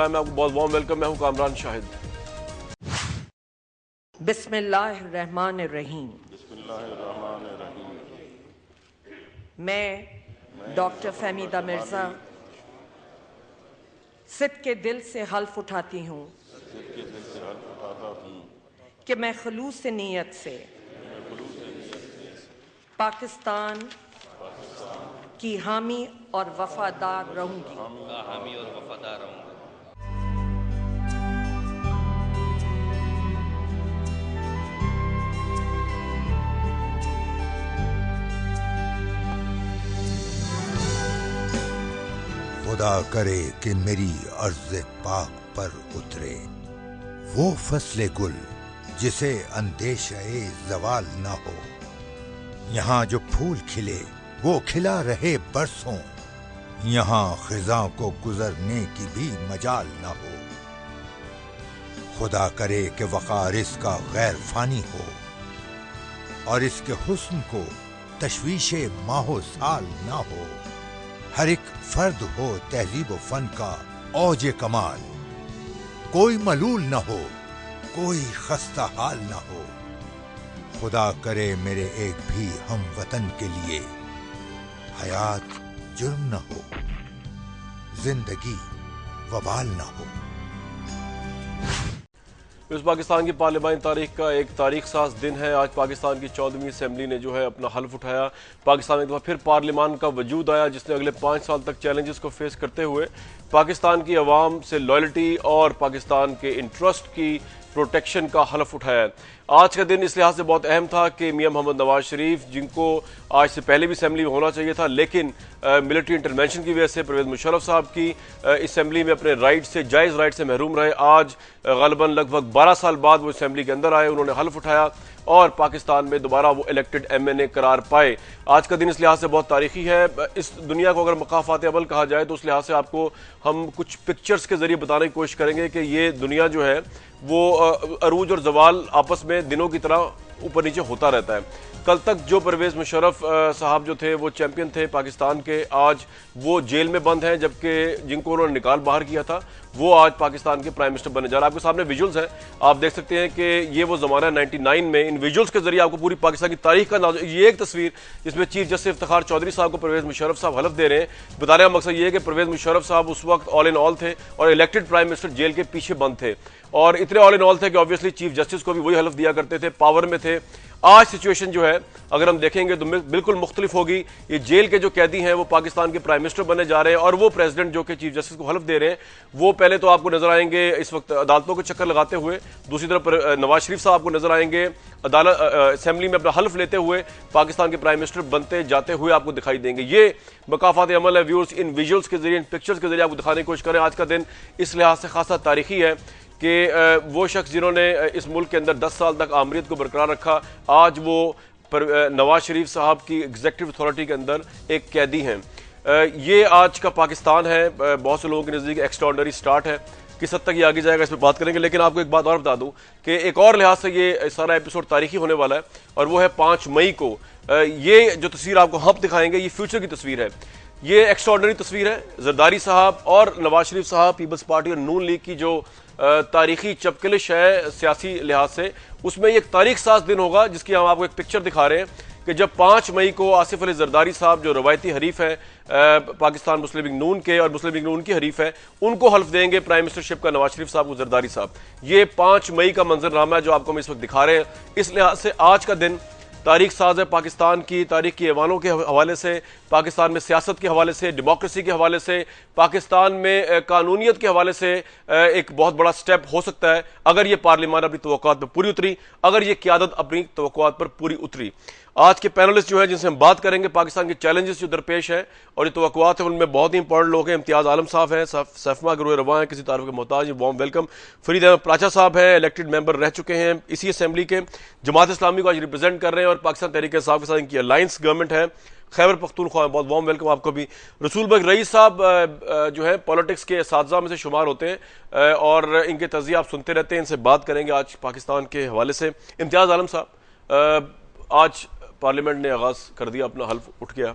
Programme में आपको बहुत वार्म वेलकम। मैं हूं कामरान शाहिद। बिस्मिल्लाहिर्रहमानिर्रहीम। मैं डॉक्टर फहमीदा मिर्ज़ा सिद्क़ के दिल से हल्फ उठाती हूँ कि मैं खुलूस नीयत से पाकिस्तान की हामी और वफादार रहूँगी। खुदा करे कि मेरी अर्ज़ पाक पर उतरे वो फसले गुल जिसे अंदेशे ज़वाल न हो। यहाँ जो फूल खिले वो खिला रहे बरसों, यहाँ खिज़ां को गुजरने की भी मजाल न हो। खुदा करे कि वक़ार इसका गैर फानी हो और इसके हुस्न को तशवीशे माहो साल न हो। हर एक फर्द हो तहजीब व फन का औजे कमाल, कोई मलूल न हो कोई खस्ता हाल न हो। खुदा करे मेरे एक भी हम वतन के लिए हयात जुर्म न हो, जिंदगी वबाल न हो। इस पाकिस्तान की पार्लिमानी तारीख का एक तारीख साज दिन है। आज पाकिस्तान की 14वीं असेंबली ने जो है अपना हल्फ उठाया। पाकिस्तान में एक बार फिर पार्लिमान का वजूद आया जिसने अगले 5 साल तक चैलेंजेस को फेस करते हुए पाकिस्तान की अवाम से लॉयल्टी और पाकिस्तान के इंटरेस्ट की प्रोटेक्शन का हल्फ उठाया। आज का दिन इस लिहाज से बहुत अहम था कि मियां मोहम्मद नवाज शरीफ, जिनको आज से पहले भी असेंबली में होना चाहिए था लेकिन मिलिट्री इंटरवेंशन की वजह से परवेज़ मुशर्रफ साहब की असेंबली में अपने राइट से, जायज़ राइट से महरूम रहे। आज ग़ालिबन लगभग 12 साल बाद वो असेंबली के अंदर आए, उन्होंने हल्फ उठाया और पाकिस्तान में दोबारा वो इलेक्टेड MNA करार पाए। आज का दिन इस लिहाज से बहुत तारीखी है। इस दुनिया को अगर मकाफ़ात अमल कहा जाए तो उस लिहाज से आपको हम कुछ पिक्चर्स के जरिए बताने की कोशिश करेंगे कि ये दुनिया जो है वो अरूज और जवाल आपस में दिनों की तरह ऊपर नीचे होता रहता है। कल तक जो परवेज़ मुशर्रफ साहब जो थे वो चैंपियन थे पाकिस्तान के, आज वो जेल में बंद हैं, जबकि जिनको उन्होंने निकाल बाहर किया था वो आज पाकिस्तान के प्राइम मिनिस्टर बनने जा रहे हैं। आपके सामने विजुअल्स हैं, आप देख सकते हैं कि ये वो ज़माना है 99 में। इन विजुअल्स के जरिए आपको पूरी पाकिस्तान की तारीख का ये एक तस्वीर जिसमें चीफ जस्टिस इफ्तिखार चौधरी साहब को परवेज़ मुशर्रफ साहब हल्फ दे रहे हैं। बताने का मकसद ये है कि परवेज़ मुशर्रफ साहब उस वक्त ऑल इन ऑल थे और इलेक्टेड प्राइम मिनिस्टर जेल के पीछे बंद थे और इतने ऑल इन ऑल थे कि ऑब्वियसली चीफ जस्टिस को भी वही हल्फ दिया करते थे, पावर में थे। आज सिचुएशन जो है अगर हम देखेंगे तो बिल्कुल मुख्तलिफ होगी। ये जेल के जो कैदी हैं वो पाकिस्तान के प्राइम मिनिस्टर बनने जा रहे हैं और वो प्रेसिडेंट जो कि चीफ जस्टिस को हल्फ दे रहे हैं वो पहले तो आपको नजर आएंगे इस वक्त अदालतों के चक्कर लगाते हुए, दूसरी तरफ नवाज शरीफ साहब आपको नजर आएंगे अदालत असेंबली में अपना हल्फ लेते हुए पाकिस्तान के प्राइम मिनिस्टर बनते जाते हुए आपको दिखाई देंगे। ये मकाफात अमल है व्यूअर्स, इन विजुअल्स के जरिए, इन पिक्चर्स के जरिए आपको दिखाने की कोशिश करें। आज का दिन इस लिहाज से खासा तारीखी है कि वो शख्स जिन्होंने इस मुल्क के अंदर 10 साल तक आमरीत को बरकरार रखा, आज वो नवाज शरीफ साहब की एग्जीक्यूटिव अथॉरिटी के अंदर एक कैदी हैं। ये आज का पाकिस्तान है, बहुत से लोगों के नज़दीक एक्स्ट्राऑर्डिनरी स्टार्ट है। किस हद तक ये आगे जाएगा इस पर बात करेंगे, लेकिन आपको एक बात और बता दूं कि एक और लिहाज से ये सारा एपिसोड तारीखी होने वाला है और वो है 5 मई को। ये जो तस्वीर आपको हम दिखाएंगे ये फ्यूचर की तस्वीर है। ये एक्स्ट्राऑर्डिनरी तस्वीर है। जरदारी साहब और नवाज शरीफ साहब, पीपल्स पार्टी और नून लीग की जो तारीखी चपकलिश है सियासी लिहाज से, उसमें एक तारीख साज दिन होगा जिसकी हम आपको एक पिक्चर दिखा रहे हैं कि जब 5 मई को आसिफ अली जरदारी साहब जो रवायती हरीफ है पाकिस्तान मुस्लिम लीग नून के और मुस्लिम लीग नून की हरीफ है, उनको हल्फ देंगे प्राइम मिनिस्टरशिप का नवाज शरीफ साहब को जरदारी साहब। ये 5 मई का मंजरनामा है जो आपको हम इस वक्त दिखा रहे हैं। इस लिहाज से आज का दिन तारीख साज है पाकिस्तान की तारीख के ऐवानों के हवाले से, पाकिस्तान में सियासत के हवाले से, डेमोक्रेसी के हवाले से, पाकिस्तान में कानूनियत के हवाले से एक बहुत बड़ा स्टेप हो सकता है अगर ये पार्लियामान अपनी तवक्कुआत पर पूरी उतरी, अगर ये क़यादत अपनी तवक्कुआत पर पूरी उतरी। आज के पैनलिस्ट जो है जिनसे हम बात करेंगे पाकिस्तान के चैलेंजेस जो दरपेश है और ये तवक्कुआत है, उनमें बहुत ही इंपॉर्टेंट लोग हैं। इम्तियाज़ आलम साहब हैं, सैफमा गिरोह रवा हैं, किसी तारुफ के मोहताज, वार्म वेलकम। फरीद अहमद प्राचा साहब हैं, इलेक्टेड मेंबर रह चुके हैं इसी असेंबली के, जमात इस्लामी को आज रिप्रेजेंट कर रहे हैं और पाकिस्तान तहरीक इंसाफ के साथ इनकी अलायंस गवर्नमेंट है। खैबर पख्तूनख्वा में बहुत वार्म वेलकम आपको भी। रसूल बग रईस साहब जो है पॉलिटिक्स के असातिज़ा में से शुमार होते हैं और इनके तज़िये आप सुनते रहते हैं, इनसे बात करेंगे आज पाकिस्तान के हवाले से। इम्तियाज़ आलम साहब, आज पार्लियामेंट ने आगाज़ कर दिया, अपना हल्फ उठ गया,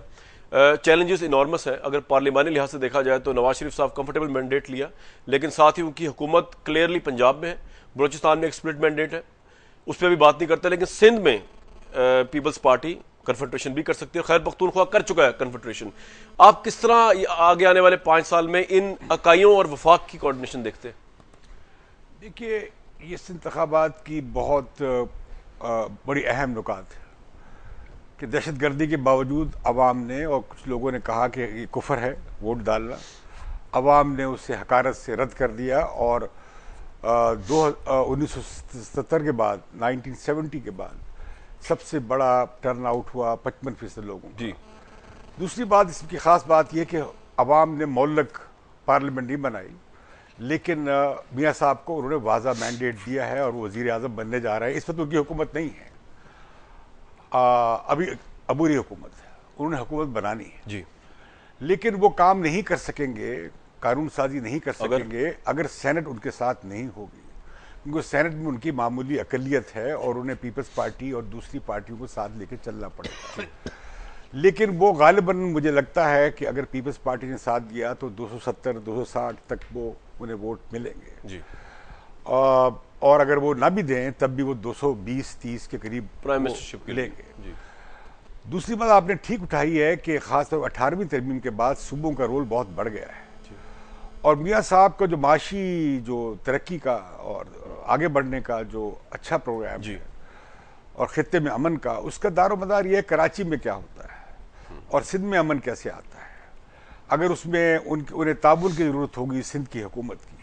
चैलेंजेस इनॉर्मस हैं। अगर पार्लिमानी लिहाज से देखा जाए तो नवाज शरीफ साहब कंफर्टेबल मैंडेट लिया, लेकिन साथ ही उनकी हुकूमत क्लियरली पंजाब में है, बलूचिस्तान में एक स्प्लिट मैंडेट है, उस पर भी बात नहीं करते। लेकिन सिंध में पीपल्स पार्टी कन्फेडरेशन भी कर सकती है, खैर पख्तूनख्वा कर चुका है कन्फेडरेशन। आप किस तरह आगे आने वाले 5 साल में इन इकाइयों और वफाक की कोऑर्डिनेशन देखते हैं? देखिए, ये इंतखाबात की बहुत बड़ी अहम नुकात है कि दहशतगर्दी के बावजूद अवाम ने और कुछ लोगों ने कहा कि ये कुफर है वोट डालना, अवाम ने उसे हकारत से रद्द कर दिया और 1970 के बाद 1970 के बाद सबसे बड़ा टर्न आउट हुआ 55% लोगों का। जी। दूसरी बात, इसकी खास बात यह कि अवाम ने मोल्लक पार्लियामेंट नहीं बनाई, लेकिन मियाँ साहब को उन्होंने वाज़ा मैंडेट दिया है और वो वज़ीर आज़म बनने जा रहे हैं। इस वक्त उनकी हुकूमत नहीं है, अभी अबूरी हुकूमत है, उन्होंने हुकूमत बनानी है जी, लेकिन वो काम नहीं कर सकेंगे, कानून साजी नहीं कर सकेंगे अगर सेनेट उनके साथ नहीं होगी, क्योंकि सेनेट में उनकी मामूली अकलियत है और उन्हें पीपल्स पार्टी और दूसरी पार्टियों को साथ लेकर चलना पड़ेगा। लेकिन वो गालिबन मुझे लगता है कि अगर पीपल्स पार्टी ने साथ दिया तो 270-260 तक वो उन्हें वोट मिलेंगे जी। और अगर वो ना भी दें तब भी वो 220-30 के करीब प्राइम मिनिस्टरशिप लेंगे। जी। दूसरी बात आपने ठीक उठाई है कि खासतौर 18वीं तरमीम के बाद सूबों का रोल बहुत बढ़ गया है और मियाँ साहब का जो माशी जो तरक्की का और आगे बढ़ने का जो अच्छा प्रोग्राम है और खित्ते में अमन का, उसका दारोमदार ये कराची में क्या होता है और सिंध में अमन कैसे आता है, अगर उसमें उन्हें ताबुन की जरूरत होगी सिंध की हुकूमत की।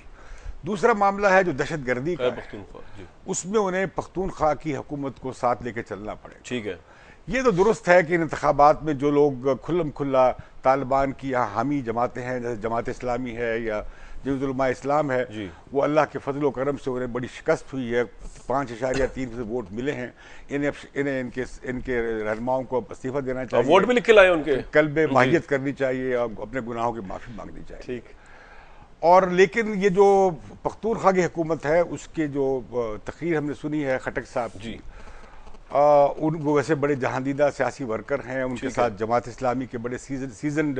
दूसरा मामला है जो दहशतगर्दी का है, उसमें उन्हें पख्तूनख्वा की हुकूमत को साथ लेके चलना पड़ेगा। ठीक है, ये तो दुरुस्त है कि इन इंतखाबात में जो लोग खुल्लम खुल्ला तालिबान की यहाँ हामी जमातें हैं, जैसे जमात इस्लामी है या जमीयत उलमा इस्लाम है, वो अल्लाह के फजल करम से उन्हें बड़ी शिकस्त हुई है, 5.3% वोट मिले हैं। इन्हें इनके रहनुमाओं को इस्तीफा देना चाहिए, वोट भी लिख के लाए उनके, कल्ब माहियत करनी चाहिए और अपने गुनाहों की माफ़ी मांगनी चाहिए। ठीक। और लेकिन ये जो पख्तूनख्वा की हुकूमत है उसके जो तकरीर हमने सुनी है खटक साहब जी, वो वैसे बड़े जहांदीदा सियासी वर्कर हैं, उनके साथ जमात इस्लामी के बड़े सीजनड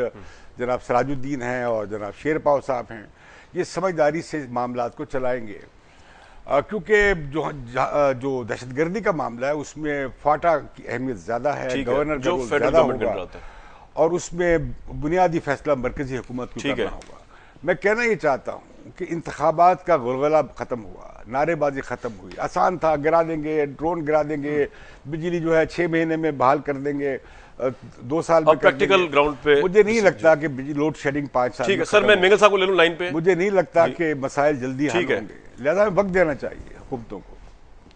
जनाब सराजुद्दीन हैं और जनाब शेरपाव साहब हैं। ये समझदारी से मामलात को चलाएंगे क्योंकि जो दहशतगर्दी का मामला है उसमें फाटा की अहमियत ज़्यादा है, गवर्नर का रोल ज़्यादा होगा और उसमें बुनियादी फैसला मरकजी हुकूमत को करना होगा। मैं कहना ये चाहता हूँ कि इंतखाबात का गुलगुला खत्म हुआ, नारेबाजी खत्म हुई, आसान था, गिरा देंगे, ड्रोन गिरा देंगे, बिजली जो है 6 महीने में बहाल कर देंगे, 2 साल में प्रैक्टिकल ग्राउंड पे। मुझे नहीं लगता कि बिजली लोड शेडिंग 5 साल। ठीक है सर, मैं मेंगल साहब को ले लूं लाइन पे। मुझे नहीं लगता कि मसाइल जल्दी हल होंगे, लिहाजा वक्त देना चाहिए हुकूमतों को।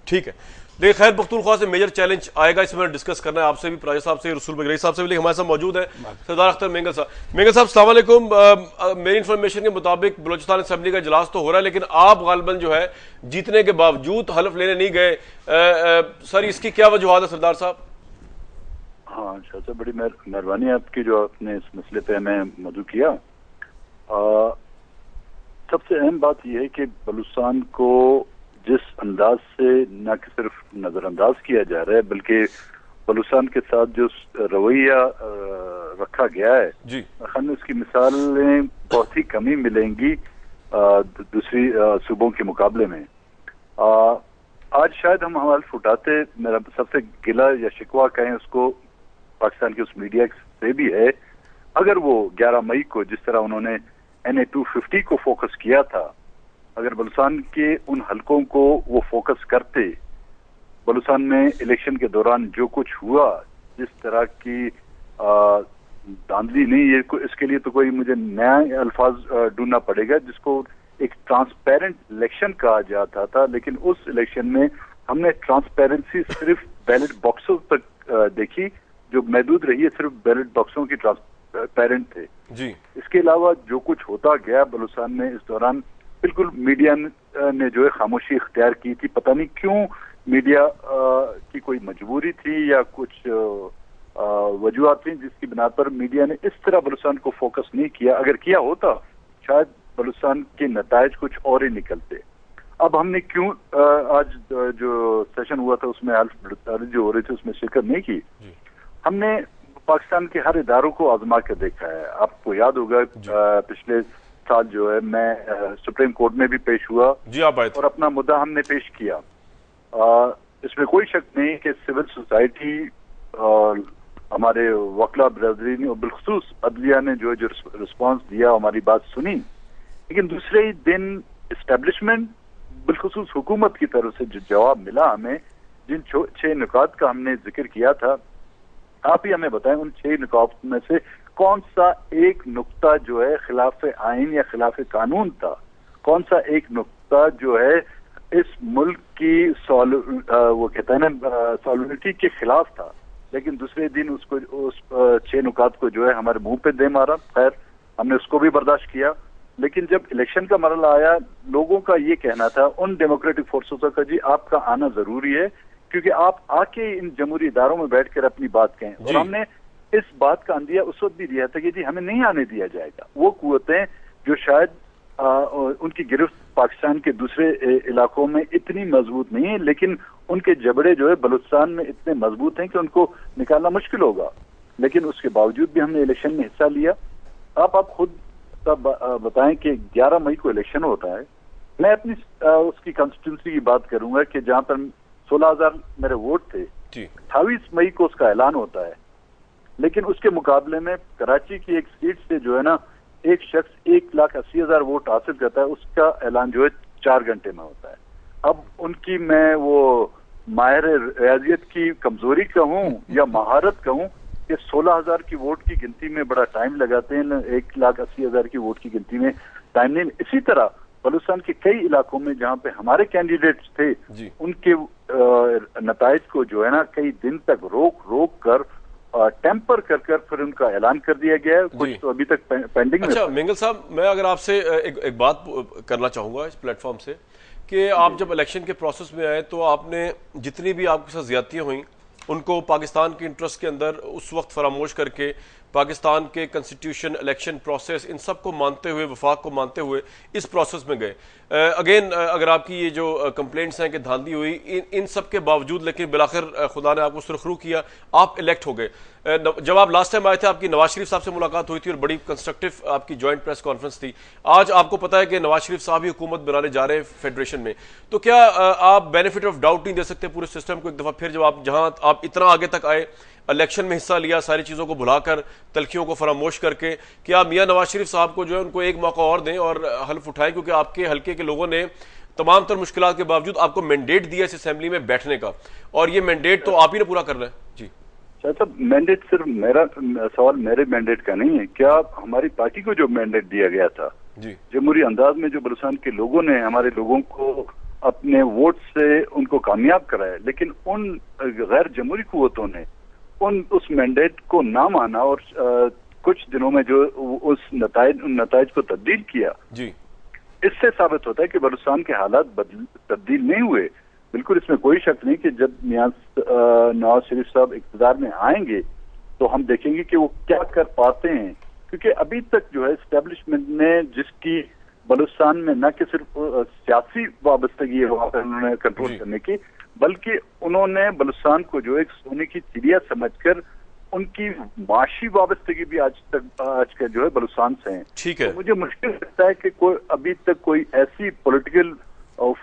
ठीक है, देखिए खैर पख्तूनख्वा से मेजर चैलेंज आएगा, इसमें डिस्कस करना है आपसे भी, प्राजा साहब से, रसूल बगरई साहब से भी, लेकिन हमारे साथ मौजूद है सरदार अख्तर मेंगल साहब। मेंगल साहब अस्सलाम वालेकुम। मेरी इन्फॉर्मेशन के मुताबिक बलूचिस्तान असेंबली का इजलास तो हो रहा है, लेकिन आप गालिबन जो है जीतने के बावजूद हलफ लेने नहीं गए, सर इसकी क्या वजूहत है सरदार साहब? हाँ शाह साहब, बड़ी मेहरबानी आपकी जो आपने इस मसले पे हमें मदू किया। सबसे अहम बात यह है कि बलूचिस्तान को जिस अंदाज से न कि सिर्फ नजरअंदाज किया जा रहा है बल्कि बलूचिस्तान के साथ जो रवैया रखा गया है, हमें उसकी मिसालें बहुत ही कमी मिलेंगी दूसरी सूबों के मुकाबले में। आज शायद हम हल्फ उठाते, मेरा सबसे गिला या शिकवा कहें उसको पाकिस्तान के उस मीडिया से भी है, अगर वो 11 मई को जिस तरह उन्होंने NA-250 को फोकस किया था, अगर बलूचिस्तान के उन हलकों को वो फोकस करते, बलूचिस्तान में इलेक्शन के दौरान जो कुछ हुआ, जिस तरह की धांधली नहीं है, इसके लिए तो कोई मुझे नया अल्फाज ढूंढना पड़ेगा, जिसको एक ट्रांसपेरेंट इलेक्शन कहा जाता था, लेकिन उस इलेक्शन में हमने ट्रांसपेरेंसी सिर्फ बैलेट बॉक्सों तक देखी, जो महदूद रही है सिर्फ बैलेट बॉक्सों की ट्रांसपेरेंट थे जी। इसके अलावा जो कुछ होता गया बलूचिस्तान में इस दौरान, बिल्कुल मीडिया ने जो है खामोशी इख्तियार की थी। पता नहीं क्यों मीडिया की कोई मजबूरी थी या कुछ वजूहत थी जिसकी बिना पर मीडिया ने इस तरह बलूचिस्तान को फोकस नहीं किया। अगर किया होता शायद बलूचिस्तान के नतायज कुछ और ही निकलते। अब हमने क्यों आज जो सेशन हुआ था उसमें हल्फ जो हो रही थी उसमें शिरकत नहीं की। हमने पाकिस्तान के हर इदारों को आजमा के देखा है। आपको याद होगा पिछले साल जो है मैं सुप्रीम कोर्ट में भी पेश हुआ जी, आप आए थे और अपना मुद्दा हमने पेश किया। इसमें कोई शक नहीं कि सिविल सोसाइटी और हमारे वकला बरदरी ने और बिलखुसूस अदलिया ने जो रिस्पांस दिया, हमारी बात सुनी, लेकिन दूसरे ही दिन इस्टेब्लिशमेंट बिलखुसूस हुकूमत की तरफ से जो जवाब मिला हमें, जिन 6 नुकात का हमने जिक्र किया था, आप ही हमें बताएं उन 6 नुकात में से कौन सा एक नुक्ता जो है खिलाफ आइन या खिलाफ कानून था, कौन सा एक नुक्ता जो है इस मुल्क की वो कहते हैं ना सॉलिडिटी के खिलाफ था। लेकिन दूसरे दिन उसको उस 6 नुकात को जो है हमारे मुंह पे दे मारा। खैर, हमने उसको भी बर्दाश्त किया। लेकिन जब इलेक्शन का मरला आया, लोगों का ये कहना था, उन डेमोक्रेटिक फोर्सेस का, जी आपका आना जरूरी है क्योंकि आप आके इन जमहूरी इदारों में बैठकर अपनी बात कहें। और हमने इस बात का अंदिया उस वक्त भी दिया था कि जी हमें नहीं आने दिया जाएगा। वो कुव्वतें जो शायद उनकी गिरफ्त पाकिस्तान के दूसरे इलाकों में इतनी मजबूत नहीं है, लेकिन उनके जबड़े जो है बलूचिस्तान में इतने मजबूत हैं कि उनको निकालना मुश्किल होगा। लेकिन उसके बावजूद भी हमने इलेक्शन में हिस्सा लिया। आप खुद बताएं कि 11 मई को इलेक्शन होता है। मैं अपनी उसकी कॉन्स्टिट्यूंसी की बात करूंगा कि जहां पर 16,000 मेरे वोट थे, 28 मई को उसका ऐलान होता है। लेकिन उसके मुकाबले में कराची की एक सीट से जो है ना एक शख्स 1,80,000 वोट हासिल करता है, उसका ऐलान जो है 4 घंटे में होता है। अब उनकी मैं वो माहिर रियाजियत की कमजोरी कहूं या महारत कहूं कि 16,000 की वोट की गिनती में बड़ा टाइम लगाते हैं, 1,80,000 की वोट की गिनती में टाइम नहीं। इसी तरह बलूचिस्तान के कई इलाकों में जहां पे हमारे कैंडिडेट्स थे, उनके नताइज को जो है ना कई दिन तक रोक कर टेम्पर कर फिर उनका ऐलान कर दिया गया है। कुछ तो अभी तक पेंडिंग में। अच्छा मेंगल साहब, मैं अगर आपसे एक बात करना चाहूंगा इस प्लेटफॉर्म से कि आप जब इलेक्शन के प्रोसेस में आए तो आपने जितनी भी आपके साथ ज्यादतियां हुई उनको पाकिस्तान के इंटरेस्ट के अंदर उस वक्त फरामोश करके पाकिस्तान के कॉन्स्टिट्यूशन, इलेक्शन प्रोसेस, इन सब को मानते हुए, वफाक को मानते हुए इस प्रोसेस में गए। अगेन अगर आपकी ये जो कंप्लेंट्स हैं कि धांधली हुई, इन सब के बावजूद लेकिन बिलाखिर खुदा ने आपको सुरखरू किया, आप इलेक्ट हो गए। जब आप लास्ट टाइम आए थे आपकी नवाज शरीफ साहब से मुलाकात हुई थी और बड़ी कंस्ट्रक्टिव आपकी जॉइंट प्रेस कॉन्फ्रेंस थी। आज आपको पता है कि नवाज शरीफ साहब ही हुकूमत बनाने जा रहे हैं फेडरेशन में, तो क्या आप बेनिफिट ऑफ डाउट नहीं दे सकते पूरे सिस्टम को एक दफा फिर, जब आप जहां आप इतना आगे तक आए, इलेक्शन में हिस्सा लिया, सारी चीजों को भुलाकर, तलखियों को फरामोश करके, कि आप मियां नवाज शरीफ साहब को जो है उनको एक मौका और दें और हल्फ उठाएं, क्योंकि आपके हल्के के लोगों ने तमाम तर मुश्किलात के बावजूद आपको मैंडेट दिया इस असेंबली में बैठने का, और ये मैंडेट तो आप ही ने पूरा करना है। जी साहब, मैंडेट सिर्फ मेरा सवाल मेरे मैंडेट का नहीं है। क्या हमारी पार्टी को जो मैंडेट दिया गया था जी, जमहूरी अंदाज में जो बलूचिस्तान के लोगों ने हमारे लोगों को अपने वोट से उनको कामयाब कराया, लेकिन उन गैर जमहूरी कुव्वतों ने उस मैंडेट को ना माना और कुछ दिनों में जो उस नताइज को तब्दील किया जी, इससे साबित होता है कि बलूचिस्तान के हालात तब्दील नहीं हुए। बिल्कुल इसमें कोई शक नहीं कि जब मियां नवाज शरीफ साहब इक़्तिदार में आएंगे तो हम देखेंगे कि वो क्या कर पाते हैं, क्योंकि अभी तक जो है एस्टेब्लिशमेंट ने जिसकी बलूचिस्तान में न कि सिर्फ सियासी वाबस्तगी है वहां पर उन्होंने कंट्रोल करने की, बल्कि उन्होंने बलूचिस्तान को जो एक सोने की चिड़िया समझकर उनकी माशी वाबस्तगी भी आज का जो है बलूचिस्तान से है। ठीक है, तो मुझे मुश्किल लगता है कि कोई अभी तक कोई ऐसी पॉलिटिकल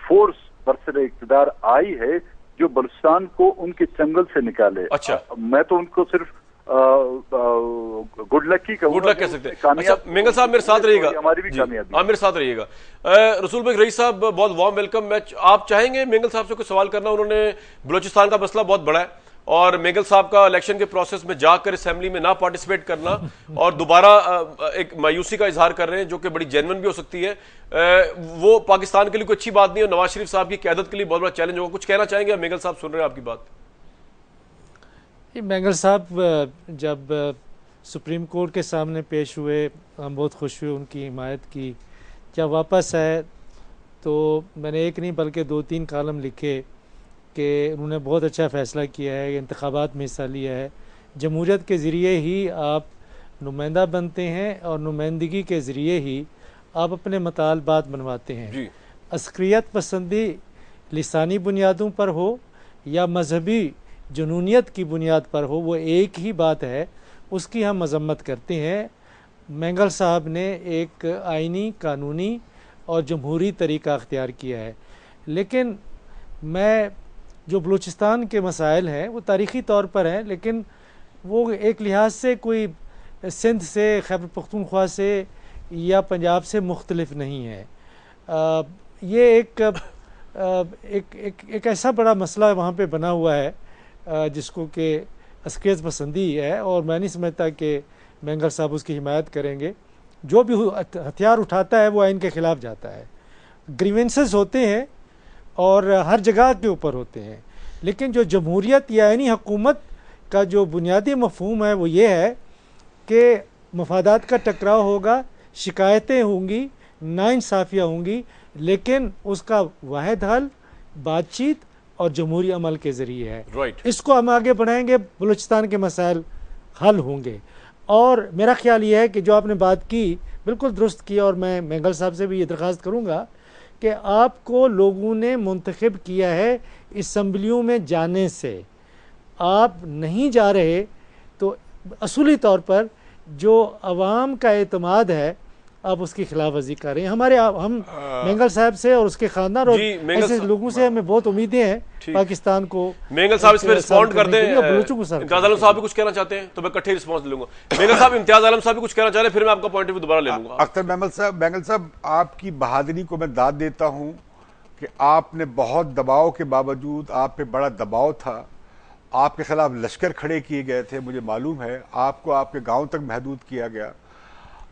फोर्स बरसरे इक़्तिदार आई है जो बलूचिस्तान को उनके चंगल से निकाले। अच्छा, मैं तो उनको सिर्फ गुड लक की गुड लक कह सकते हैं। अच्छा मेंगल साहब मेरे साथ रहिएगा, हमारी भी कामयाबी, मेरे साथ रहिएगा। रसूल बेग रईस साहब, बहुत वार्म वेलकम। आप चाहेंगे मेंगल साहब से कुछ सवाल करना? उन्होंने बलूचिस्तान का मसला बहुत बड़ा है और मेंगल साहब का इलेक्शन के प्रोसेस में जाकर असेंबली में ना पार्टिसिपेट करना और दोबारा एक मायूसी का इजहार कर रहे हैं जो कि बड़ी जेन्युइन भी हो सकती है, वो पाकिस्तान के लिए कोई अच्छी बात नहीं है, नवाज शरीफ साहब की क़यादत के लिए बहुत बड़ा चैलेंज होगा। कुछ कहना चाहेंगे? मेंगल साहब सुन रहे हैं आपकी बात। मेंगल साहब जब सुप्रीम कोर्ट के सामने पेश हुए हम बहुत खुश हुए, उनकी हिमायत की। जब वापस आए तो मैंने एक नहीं बल्कि 2-3 कालम लिखे कि उन्होंने बहुत अच्छा फ़ैसला किया है, इंतखाबात में हिस्सा लिया है। जमहूरियत के ज़रिए ही आप नुमाइंदा बनते हैं और नुमाइंदगी के ज़रिए ही आप अपने मतालबात बनवाते हैं। अस्करियत पसंदी लिसानी बुनियादों पर हो या मजहबी जुनूनियत की बुनियाद पर हो, वो एक ही बात है। उसकी हम मजम्मत करते हैं। मेंगल साहब ने एक आइनी, कानूनी और जमहूरी तरीका अख्तियार किया है, लेकिन मैं जो बलूचिस्तान के मसाइल हैं वो तारीख़ी तौर पर हैं, लेकिन वो एक लिहाज से कोई सिंध से, खैबर पख्तूनख्वा से या पंजाब से मुख्तलिफ नहीं है। ये एक ऐसा बड़ा मसला वहाँ पे बना हुआ है जिसको कि अस्कियत पसंदी है, और मैं नहीं समझता कि मेंगल साहब उसकी हिमायत करेंगे। जो भी हथियार उठाता है वो आइन के ख़िलाफ़ जाता है। ग्रीवेंसेस होते हैं और हर जगह के ऊपर होते हैं, लेकिन जो जमहूरियत या आइनी हुकूमत का जो बुनियादी मफहूम है वो ये है कि मफादात का टकराव होगा, शिकायतें होंगी, नाइंसाफ़ियाँ होंगी, लेकिन उसका वाहिद हल बातचीत और जमहूरी अमल के ज़रिए है। इसको हम आगे बढ़ाएंगे, बलूचिस्तान के मसाइल हल होंगे। और मेरा ख्याल ये है कि जो आपने बात की बिल्कुल दुरुस्त की, और मैं मेंगल साहब से भी ये दरख्वास्त करूँगा कि आपको लोगों ने मुंतखब किया है असम्बलियों में जाने से, आप नहीं जा रहे तो असूली तौर पर जो अवाम का एतमाद है आप उसकी खिलाफ वर्जी कर रहे हैं। हम मेंगल साहब से और उसके खानदान और ऐसे लोगों से हमें बहुत उम्मीदें हैं पाकिस्तान को। मेंगल साहब इस पर रिस्पॉन्ड करते हैं। इम्तियाज आलम साहब भी कुछ कहना चाहते हैं तो मैं इकट्ठे रिस्पॉन्स लूंगा। मेंगल साहब, इम्तियाज आलम साहब भी कुछ कहना चाह रहे हैं, फिर मैं आपका पॉइंट ऑफ व्यू दोबारा ले लूंगा। अख्तर मेंगल साहब, आपकी बहादुरी को मैं दाद देता हूं कि आपने बहुत दबाव के बावजूद, आप पे बड़ा दबाव था, आपके खिलाफ लश्कर खड़े किए गए थे, मुझे मालूम है, आपको आपके गांव तक महदूद किया गया।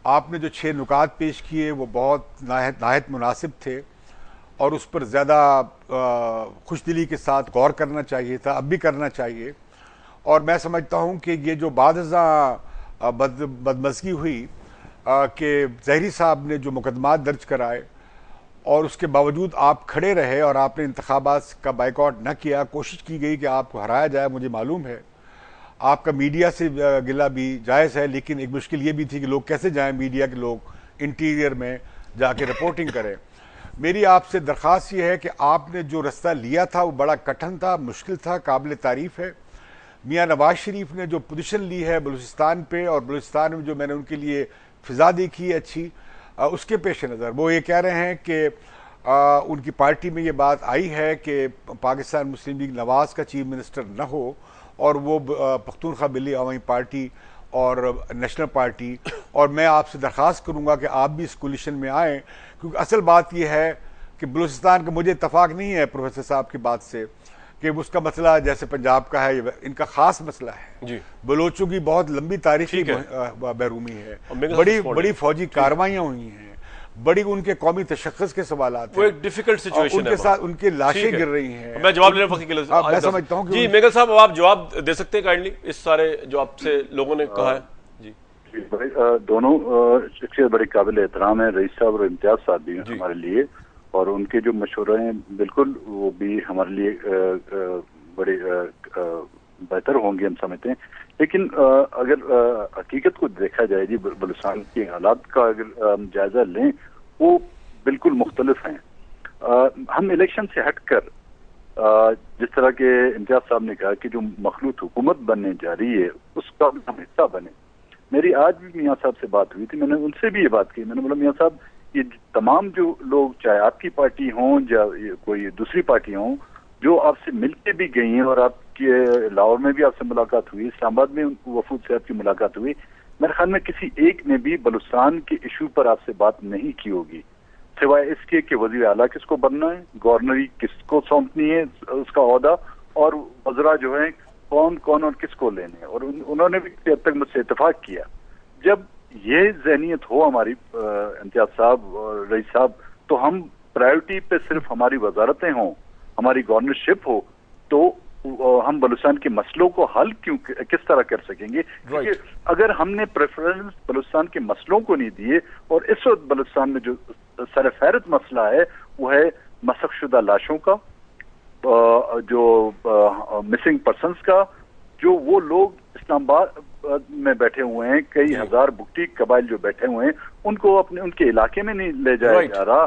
आपने जो 6 नुकात पेश किए वो बहुत नायत मुनासिब थे और उस पर ज़्यादा खुशदिली के साथ गौर करना चाहिए था, अब भी करना चाहिए। और मैं समझता हूँ कि ये जो बादज़ा बदमज़गी हुई कि ज़हरी साहब ने जो मुकदमात दर्ज कराए और उसके बावजूद आप खड़े रहे और आपने इंतखाबात का बाइकआउट न किया, कोशिश की गई कि आपको हराया जाए, मुझे मालूम है। आपका मीडिया से गिला भी जायज़ है, लेकिन एक मुश्किल ये भी थी कि लोग कैसे जाएं, मीडिया के लोग इंटीरियर में जाके रिपोर्टिंग करें। मेरी आपसे दरख्वास्त ये है कि आपने जो रास्ता लिया था वो बड़ा कठिन था, मुश्किल था, काबिल तारीफ़ है। मियाँ नवाज शरीफ ने जो पोजीशन ली है बलूचिस्तान पे, और बलूचिस्तान में जो मैंने उनके लिए फ़िज़ा देखी है अच्छी, उसके पेश नज़र वो ये कह रहे हैं कि उनकी पार्टी में ये बात आई है कि पाकिस्तान मुस्लिम लीग नवाज का चीफ मिनिस्टर न हो और वो पख्तूनख्वा मिली अवामी पार्टी और नेशनल पार्टी। और मैं आपसे दरख्वास्त करूंगा कि आप भी इस कोलिशन में आएँ, क्योंकि असल बात यह है कि बलूचिस्तान का मुझे इत्तफाक नहीं है प्रोफेसर साहब की बात से कि उसका मसला जैसे पंजाब का है, इनका खास मसला है जी। बलोचों की बहुत लंबी तारीखी बैरूमी है, बड़ी फौजी कार्रवाइयाँ हुई हैं, बड़ी उनके कौमी तशख्खुस के सवालात वो एक डिफिकल्ट सिचुएशन उनके साथ उनकी लाशें गिर रही हैं। मैं जवाब लेने के लिए मैं समझता हूँ जी मेंगल साहब, आप जवाब दे सकते हैं काइंडली इस सारे जो आपसे लोगों ने कहा है जी। दोनों शख्सियत बड़े काबिल एहतराम है, रईस साहब और इम्तियाज साहब भी हमारे लिए, और उनके जो मशवरे हैं बिल्कुल वो भी हमारे लिए बड़े बेहतर होंगे हम समझते हैं। लेकिन अगर हकीकत को देखा जाए जी, बलूचिस्तान के हालात का अगर जायजा लें वो बिल्कुल मुख्तलिफ हैं। हम इलेक्शन से हटकर जिस तरह के इम्तियाज साहब ने कहा कि जो मखलूत हुकूमत बनने जा रही है उसका हम हिस्सा बने। मेरी आज भी मियाँ साहब से बात हुई थी, मैंने उनसे भी ये बात की, मैंने बोला मियाँ साहब ये तमाम जो लोग चाहे आपकी पार्टी हों या कोई दूसरी पार्टी हों जो आपसे मिलके भी गई हैं, और आपके लाहौर में भी आपसे मुलाकात हुई, इस्लामाबाद में वफूद से आपकी मुलाकात हुई, मेरे ख्याल में किसी एक ने भी बलूचिस्तान के इशू पर आपसे बात नहीं की होगी, सिवाय इसके कि वज़ीर आला किसको बनना है, गवर्नरी किसको सौंपनी है उसका ओहदा, और वज़रा जो है कौन कौन और किसको लेने हैं। और उन्होंने भी अब तक मुझसे इत्तेफाक किया। जब ये जहनीत हो हमारी इम्तियाज साहब और रईस साहब, तो हम प्रायोरिटी पे सिर्फ हमारी वजारतें हों, हमारी गवर्नरशिप हो, तो हम बलूचिस्तान के मसलों को हल किस तरह कर सकेंगे। क्योंकि अगर हमने प्रेफरेंस बलूचिस्तान के मसलों को नहीं दिए, और इस वक्त बलूचिस्तान में जो सरफहरत मसला है वो है मसखशुदा लाशों का, जो मिसिंग पर्सन्स का, जो वो लोग इस्लामाबाद में बैठे हुए हैं, कई हजार बुगटी कबाइल जो बैठे हुए हैं, उनको अपने उनके इलाके में नहीं ले जाया जा रहा।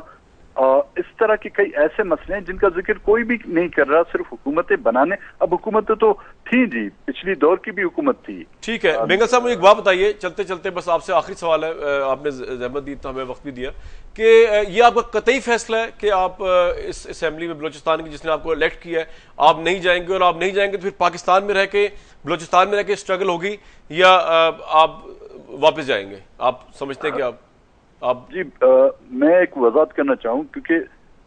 इस तरह के कई ऐसे मसले हैं जिनका जिक्र कोई भी नहीं कर रहा, सिर्फ हुकूमतें बनाने। अब हुकूमतें तो थी जी, पिछली दौर की भी हुकूमत थी। ठीक है बेंगल साहब, मुझे एक बात बताइए चलते चलते, बस आपसे आखिरी सवाल है, आपने जहमत दी तो हमें वक्त भी दिया, कि ये आपका कतई फैसला है कि आप इस असेंबली में बलोचिस्तान की, जिसने आपको इलेक्ट किया है, आप नहीं जाएंगे, और आप नहीं जाएंगे तो फिर पाकिस्तान में रह के, बलोचिस्तान में रह के स्ट्रगल होगी, या आप वापस जाएंगे? आप समझते हैं कि आप जी मैं एक वजाहत करना चाहूँ, क्योंकि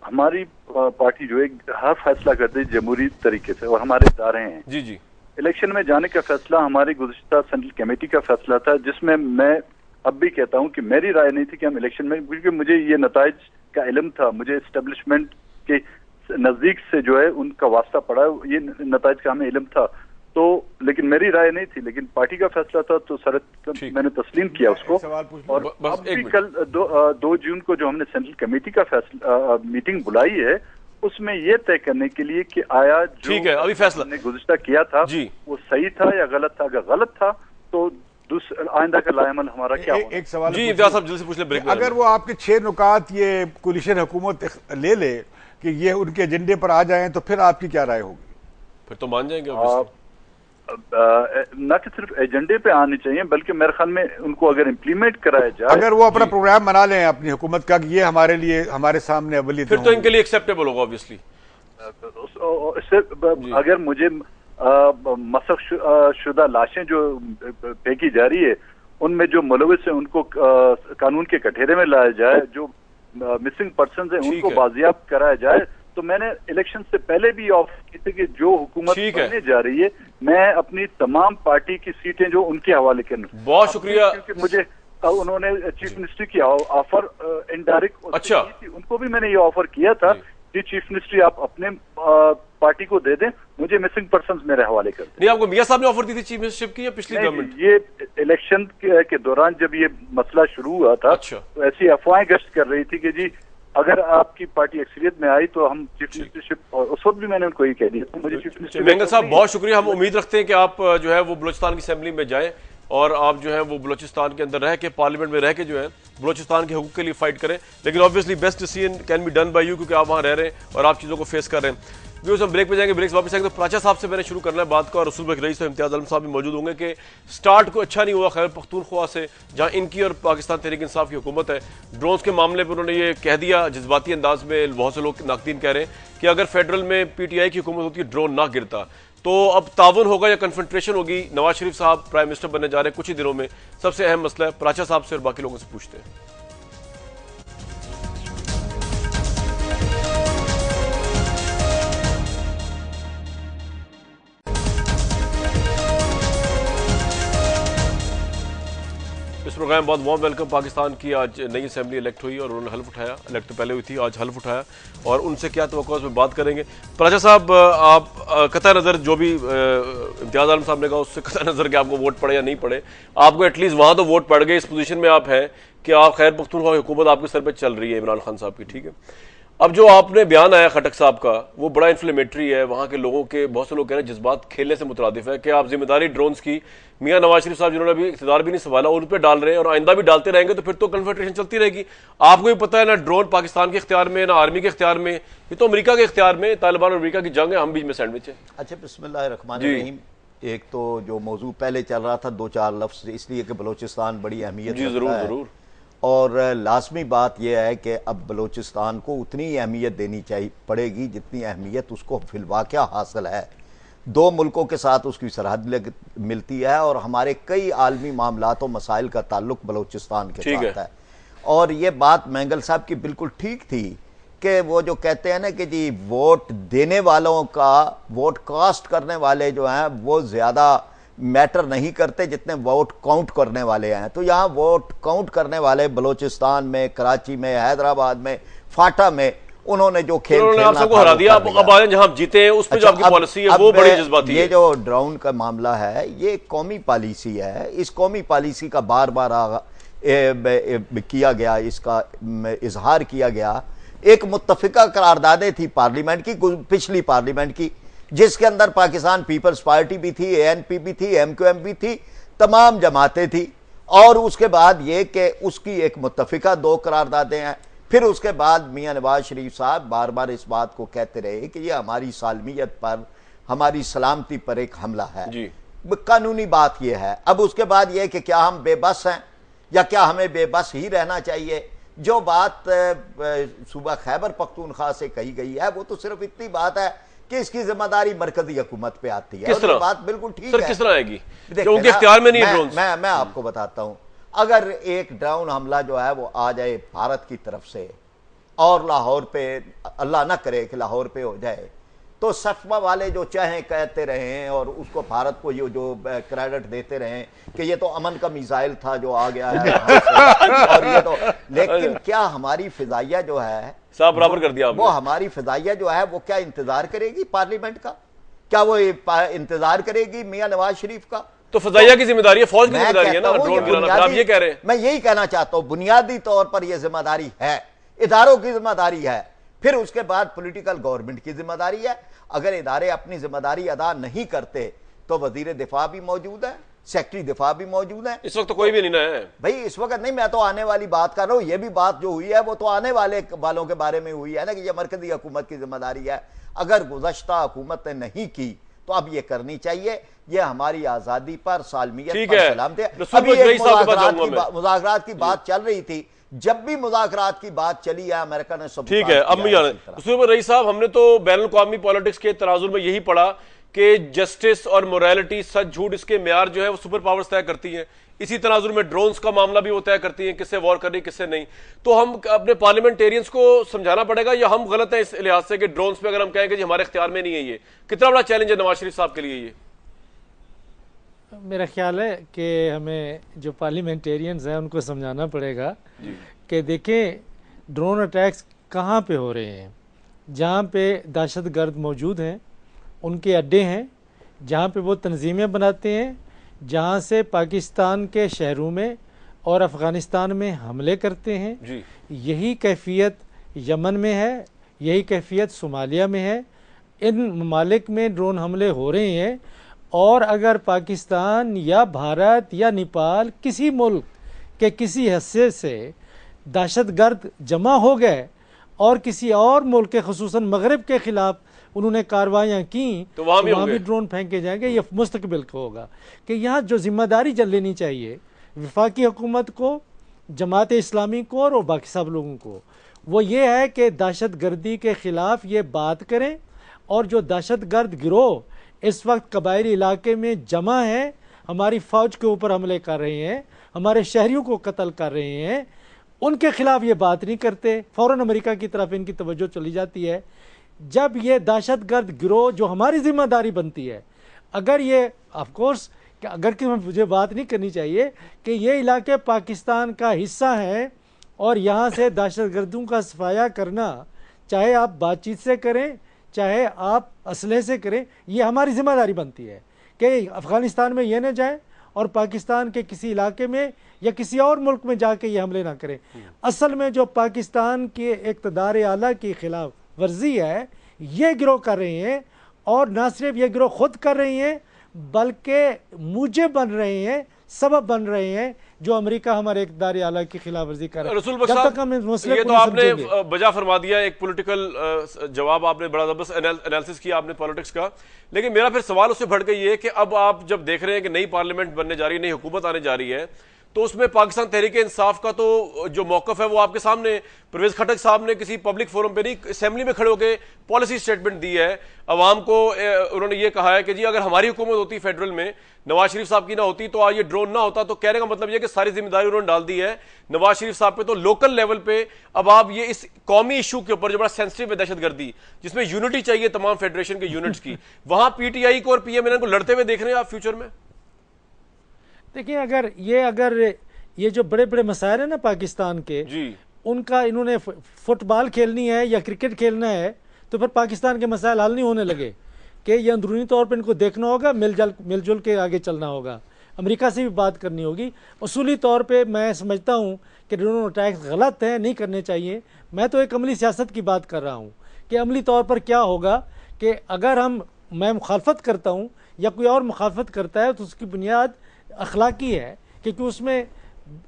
हमारी पार्टी जो है हर फैसला करती है जमहूरी तरीके से, और हमारे इदारे हैं। जी जी, इलेक्शन में जाने का फैसला हमारी गुज़िश्ता सेंट्रल कमेटी का फैसला था, जिसमें मैं अब भी कहता हूं कि मेरी राय नहीं थी कि हम इलेक्शन में, क्योंकि मुझे ये नताइज का इल्म था, मुझे एस्टेब्लिशमेंट के नजदीक से जो है उनका वास्ता पड़ा, ये नताइज का हमें इल्म था, तो लेकिन मेरी राय नहीं थी, लेकिन पार्टी का फैसला था, तो सर मैंने तस्लीम किया उसको। और अब भी कल 2 जून को जो हमने सेंट्रल कमेटी का फैसला मीटिंग बुलाई है, उसमें यह तय करने के लिए कि आया जो ठीक है अभी फैसला हमने गुज़िश्ता किया था जी, वो सही था या गलत था। अगर गलत था तो आइंदा का लाएमल हमारा क्या होगा? एक सवाल जी इम्तियाज साहब जल्दी से पूछ ले, ब्रेक में अगर वो आपके 6 नुकात ये कोलिशन हुकूमत ले कि ये उनके एजेंडे पर आ जाएं, तो फिर आपकी क्या राय होगी? फिर तो मान जाएंगे obviously। न कि सिर्फ एजेंडे पे आने चाहिए, बल्कि मेरे ख्याल में उनको अगर इम्प्लीमेंट कराया जाए, अगर वो अपना प्रोग्राम बना लें अपनी हुकूमत का कि ये हमारे लिए, हमारे सामने अवलियत, फिर तो इनके लिए एक्सेप्टेबल होगा ऑब्वियसली। अगर मुझे मसख शुदा लाशें जो फेंकी जा रही है उनमें जो मुलविस है उनको कानून के कठेरे में लाया जाए, जो मिसिंग पर्सन है उनको बाजियाब कराया जाए, तो मैंने इलेक्शन से पहले भी ऑफर की थी कि जो हुकूमत बनने जा रही है, मैं अपनी तमाम पार्टी की सीटें जो उनके हवाले करना। बहुत शुक्रिया। क्योंकि मुझे उन्होंने चीफ मिनिस्टर की ऑफर इनडायरेक्ट अच्छा की थी, उनको भी मैंने ये ऑफर किया था कि चीफ मिनिस्ट्री आप अपने पार्टी को दे दें, मुझे मिसिंग पर्संस मेरे हवाले कर दें। नहीं, आपको मियां साहब ने ऑफर दी थी चीफ मिनिस्टरशिप की या पिछली गवर्नमेंट? ये इलेक्शन के दौरान जब ये मसला शुरू हुआ था, अच्छा। तो ऐसी अफवाहें गश्त कर रही थी कि जी अगर आपकी पार्टी अक्सरियत में आई तो हम चीफ मिनिस्टरशिप, और उस वक्त भी मैंने उनको ये कह दिया, तो मुझे चीफ मिनिस्टर। बेंगल साहब बहुत शुक्रिया, हम उम्मीद रखते हैं कि आप जो है वो बलोचिस्तान की असेंबली में जाएं और आप जो है वो बलोचिस्तान के अंदर रह के, पार्लियामेंट में रह के जो है बलोचिस्तान के हकूक़ के लिए फाइट करें। लेकिन obviously best decision can be done by you, क्योंकि आप वहाँ रह रहे हैं और आप चीज़ों को फेस कर रहे हैं। व्यूअर्स हम ब्रेक पे जाएंगे, ब्रेक से वापस आएंगे तो प्राचा साहब से मैंने शुरू करना है बात का, और रसूल बक रईस और इम्तियाज आलम साहब भी मौजूद होंगे कि स्टार्ट को अच्छा नहीं हुआ खैबर पख्तूनख्वा से, जहाँ इनकी और पाकिस्तान तहरीक इंसाफ की हुकूमत है। ड्रोन्स के मामले पर उन्होंने ये कह दिया जज्बाती अंदाज में, बहुत से लोग नाक़दीन कह रहे हैं कि अगर फेडरल में PTI की हुकूमत होती, ड्रोन ना गिरता, तो अब ताउन होगा या कन्फ्रंट्रेशन होगी। नवाज शरीफ साहब प्राइम मिनिस्टर बनने जा रहे हैं कुछ ही दिनों में, सबसे अहम मसला है। प्राचा साहब से और बाकी लोगों से पूछते हैं। इस प्रोग्राम बहुत वार्म वेलकम। पाकिस्तान की आज नई असेंबली इलेक्ट हुई और उन्होंने हल्फ उठाया, इलेक्ट तो पहले हुई थी, आज हल्फ उठाया, और उनसे क्या तवक्को है बात करेंगे। प्राचा साहब आप कतई नज़र जो भी इम्तियाज आलम साहब ने कहा उससे कतई नज़र कि आपको वोट पड़े या नहीं पड़े, आपको एटलीस्ट वहाँ तो वोट पड़ गए, इस पोजीशन में आप हैं कि आप खैर पख्तूनख्वा की हुकूमत आपके सर पर चल रही है इमरान खान साहब की, ठीक है। अब जो आपने बयान आया खटक साहब का वो बड़ा इन्फ्लेमेटरी है, वहाँ के लोगों के बहुत से लोग कह रहे हैं जज्बात खेलने से मुतरादिफ है कि आप जिम्मेदारी ड्रोन्स की मियां नवाज शरीफ साहब जिन्होंने अभी इख्तियार भी नहीं संभाला उन पर डाल रहे हैं, और आइंदा भी डालते रहेंगे, तो फिर तो कन्फ्रंटेशन चलती रहेगी। आपको भी पता है ना ड्रोन पाकिस्तान के इख्तियार में, ना आर्मी के इख्तियार में, ये तो अमेरिका के इख्तियार में, तालिबान और अमेरिका की जंग है, हम बीच में सैंडविच है। अच्छा बिस्मिल्लाहिर्रहमानिर्रहीम, एक तो जो मौजू पहले चल रहा था 2-4 लफ्ज इसलिए कि बलोचिस्तान बड़ी अहमियत रखता है, जरूर, और लाजमी बात यह है कि अब बलोचिस्तान को उतनी अहमियत देनी चाहिए पड़ेगी जितनी अहमियत उसको फिलवाक़या हासिल है। 2 मुल्कों के साथ उसकी सरहद मिलती है और हमारे कई आलमी मामलात और मसाइल का ताल्लुक बलोचिस्तान के साथ है। और ये बात मैंगल साहब की बिल्कुल ठीक थी कि वो जो कहते हैं ना कि जी वोट देने वालों का, वोट कास्ट करने वाले जो हैं वो ज़्यादा मैटर नहीं करते जितने वोट काउंट करने वाले हैं। तो यहाँ वोट काउंट करने वाले बलोचिस्तान में, कराची में, हैदराबाद में, फाटा में उन्होंने जो खेल आप सबको हरा दिया। अब आए जहाँ जीते हैं उस पर जो आपकी पॉलिसी है वो बड़ी जज्बाती है। ये जो ड्रोन का मामला है ये कौमी पॉलिसी है, इस कौमी पॉलिसी का बार बार किया गया, इसका इजहार किया गया। एक मुत्तफिका करारदादें थी पार्लियामेंट की, पिछली पार्लियामेंट की, जिसके अंदर पाकिस्तान पीपल्स पार्टी भी थी, ANP भी थी, MQM भी थी, तमाम जमातें थी। और उसके बाद ये कि उसकी एक मुत्तफिका 2 करारदादें हैं, फिर उसके बाद मियां नवाज शरीफ साहब बार बार इस बात को कहते रहे कि ये हमारी सालमियत पर, हमारी सलामती पर एक हमला है। जी। कानूनी बात यह है। अब उसके बाद यह कि क्या हम बेबस हैं या क्या हमें बेबस ही रहना चाहिए। जो बात सूबा खैबर पख्तूनख्वा से कही गई है वो तो सिर्फ इतनी बात है कि इसकी जिम्मेदारी मरकजी हुकूमत पे आती है। किस तरह? बात बिल्कुल ठीक सर, है। किस तरह आएगी? देखिए उनके इख्तियार में नहीं है ड्रोन। मैं आपको बताता हूं, अगर एक ड्रोन हमला जो है वो आ जाए भारत की तरफ से और लाहौर पे, अल्लाह ना करे कि लाहौर पे हो जाए, तो सफवा वाले जो चाहे कहते रहे और उसको भारत को ये जो क्रेडिट देते रहे कि ये तो अमन का मिसाइल था जो आ गया है और ये तो, लेकिन क्या हमारी फिजाइया जो है साहब बराबर कर दिया वो हमारी फिजाइया जो है वो क्या इंतजार करेगी पार्लियामेंट का? क्या वो इंतजार करेगी मियां नवाज शरीफ का? तो फजाइया की जिम्मेदारी है, फौज की जिम्मेदारी है ना ड्रोन गिराना। आप ये कह रहे हैं? मैं यही कहना चाहता हूं, बुनियादी तौर पर यह जिम्मेदारी है, इदारों की जिम्मेदारी है, फिर उसके बाद पॉलिटिकल गवर्नमेंट की जिम्मेदारी है। अगर इदारे अपनी जिम्मेदारी अदा नहीं करते तो वजीर दिफा भी मौजूद है, सेक्रेटरी दिफा भी मौजूद है। इस वक्त तो कोई भी नहीं ना है भाई, इस वक्त नहीं, मैं तो आने वाली बात कर रहा हूं। ये भी बात जो हुई है वो तो आने वालों के बारे में हुई है ना कि ये मरकजी हुकूमत की जिम्मेदारी है। अगर गुज़श्ता हुकूमत ने नहीं की तो अब ये करनी चाहिए। ये हमारी आजादी पर, सालमियत पर सलामत है। अभी एक मुज़ाकरात की बात चल रही थी, जब भी मुज़ाकरात की बात चली है अमेरिका ने सब ठीक है। अब रईस साहब, हमने तो बैनुल अक़वामी पॉलिटिक्स के तराजुल में यही पढ़ा कि जस्टिस और मोरालिटी, सच झूठ, इसके म्यार जो है वो सुपर पावर्स तय करती हैं। इसी तनाजुर में ड्रोन्स का मामला भी वो तय करती हैं, किससे वॉर करनी किससे नहीं। तो हम अपने पार्लियामेंटेरियंस को समझाना पड़ेगा या हम गलत हैं इस लिहाज से कि ड्रोन्स पे अगर हम कहेंगे जी हमारे इख्तियार में नहीं है, ये कितना बड़ा चैलेंज है नवाज शरीफ साहब के लिए? ये मेरा ख्याल है कि हमें जो पार्लियामेंटेरियंस हैं उनको समझाना पड़ेगा कि देखें ड्रोन अटैक्स कहाँ पे हो रहे हैं। जहाँ पे दहशतगर्द मौजूद हैं, उनके अड्डे हैं, जहाँ पे वो तंजीमें बनाते हैं, जहाँ से पाकिस्तान के शहरों में और अफ़गानिस्तान में हमले करते हैं। यही कैफियत यमन में है, यही कैफियत सोमालिया में है। इन ममालिक में ड्रोन हमले हो रहे हैं और अगर पाकिस्तान या भारत या नेपाल किसी मुल्क के किसी हिस्से से दहशतगर्द जमा हो गए और किसी और मुल्क के खुसूसन मगरब के खिलाफ उन्होंने कार्रवाइयाँ की तो वहाँ भी ड्रोन फेंके जाएंगे। ये मुस्तकबिल को होगा कि यहाँ जो जिम्मेदारी जल लेनी चाहिए वफाकी हुकूमत को, जमात इस्लामी को और बाकी सब लोगों को, वो ये है कि दहशतगर्दी के ख़िलाफ़ ये बात करें। और जो दहशतगर्द गिरोह इस वक्त कबायली इलाके में जमा है, हमारी फ़ौज के ऊपर हमले कर रहे हैं, हमारे शहरियों को कत्ल कर रहे हैं, उनके खिलाफ ये बात नहीं करते। फ़ौरन अमेरिका की तरफ इनकी तवज्जो चली जाती है। जब ये दहशतगर्द गिरोह जो हमारी जिम्मेदारी बनती है, अगर ये ऑफकोर्स अगर कि मुझे बात नहीं करनी चाहिए कि ये इलाके पाकिस्तान का हिस्सा है और यहाँ से दहशतगर्दों का सफाया करना, चाहे आप बातचीत से करें चाहे आप असलहे से करें, ये हमारी जिम्मेदारी बनती है कि अफ़गानिस्तान में ये न जाए और पाकिस्तान के किसी इलाके में या किसी और मुल्क में जाके ये हमले ना करें। असल में जो पाकिस्तान के इक़्तिदार आला की खिलाफ वर्जी है ये गिरोह कर रहे हैं, और ना सिर्फ ये गिरोह खुद कर रही हैं बल्कि मूजिब बन रहे हैं, सबब बन रहे हैं जो अमेरिका हमारे इक़्तिदार आला की खिलाफ वर्जी कर रहा है। रसूल बख्श साहब, ये तो आपने बजा फरमा दिया, एक पॉलिटिकल जवाब आपने बड़ा जबरदस्त एनालिसिस किया आपने पॉलिटिक्स का। लेकिन मेरा फिर सवाल उससे बढ़ गई है कि अब आप जब देख रहे हैं कि नई पार्लियामेंट बनने जा रही है, नई हुकूमत आने जा रही है, तो उसमें पाकिस्तान तहरीक इंसाफ का तो जो मौकफ है वो आपके सामने, परवेज खटक साहब ने किसी पब्लिक फोरम पे नहीं, असेंबली में खड़े होकर पॉलिसी स्टेटमेंट दी है अवाम को। उन्होंने ये कहा है कि जी अगर हमारी हुकूमत होती फेडरल में, नवाज शरीफ साहब की ना होती, तो आज ये ड्रोन ना होता। तो कहने का मतलब ये कि सारी जिम्मेदारी उन्होंने डाल दी है नवाज शरीफ साहब पे। तो लोकल लेवल पे अब आप ये इस कौमी इशू के ऊपर जो बड़ा सेंसिटिव है दहशतगर्दी, जिसमें यूनिटी चाहिए तमाम फेडरेशन के यूनिट्स की, वहां पीटीआई को और पीएमएल को लड़ते हुए देख रहे हैं आप फ्यूचर में? देखिए, अगर ये जो बड़े बड़े मसाइल है ना पाकिस्तान के जी, उनका इन्होंने फुटबॉल खेलनी है या क्रिकेट खेलना है तो फिर पाकिस्तान के मसाइल हल नहीं होने लगे कि ये अंदरूनी तौर पर इनको देखना होगा, मिलजुल के आगे चलना होगा, अमेरिका से भी बात करनी होगी। उसूली तौर पे मैं समझता हूँ कि ड्रोन अटैक्स गलत हैं, नहीं करने चाहिए। मैं तो एक अमली सियासत की बात कर रहा हूँ कि अमली तौर पर क्या होगा कि अगर मैं मुखालफत करता हूँ या कोई और मुखालफत करता है तो उसकी बुनियाद अखलाकी है, क्योंकि उसमें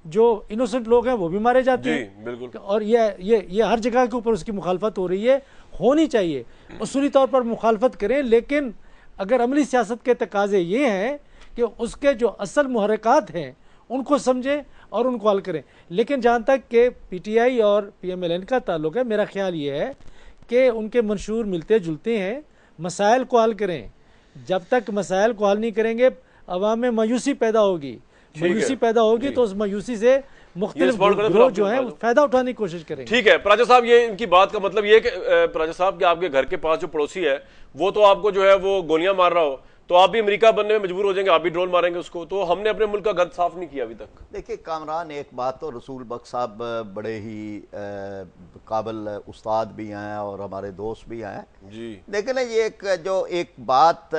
जो इनोसेंट लोग हैं वो भी मारे जाते जी, हैं। बिल्कुल। और ये हर जगह के ऊपर उसकी मुखालफत हो रही है, होनी चाहिए, उसूली तौर पर मुखालफत करें, लेकिन अगर अमली सियासत के तकाजे ये हैं कि उसके जो असल मुहर्रिकात हैं उनको समझें और उनको हल करें। लेकिन जहाँ तक कि PTI और PMLN का ताल्लुक है, मेरा ख्याल ये है कि उनके मंशूर मिलते जुलते हैं, मसाइल को हल करें। जब तक मसाइल को हल नहीं करेंगे अवाम में मायूसी पैदा होगी, मायूसी पैदा होगी तो उस मायूसी से मुख्तलिफ ग्रोह जो है फायदा उठाने की कोशिश करेंगे। ठीक है प्राचा साहब, ये इनकी बात का मतलब ये कि प्राचा साहब कि आपके घर के पास जो पड़ोसी है वो तो आपको जो है वो गोलियां मार रहा हो तो आप भी अमेरिका बनने में मजबूर हो जाएंगे, आप भी ड्रोन मारेंगे उसको। तो हमने अपने मुल्क का घर साफ नहीं किया अभी तक। देखिए कामरान, एक बात तो रसूल बख्श साहब बड़े ही काबिल उस्ताद भी हैं और हमारे दोस्त भी हैं जी, लेकिन ये एक बात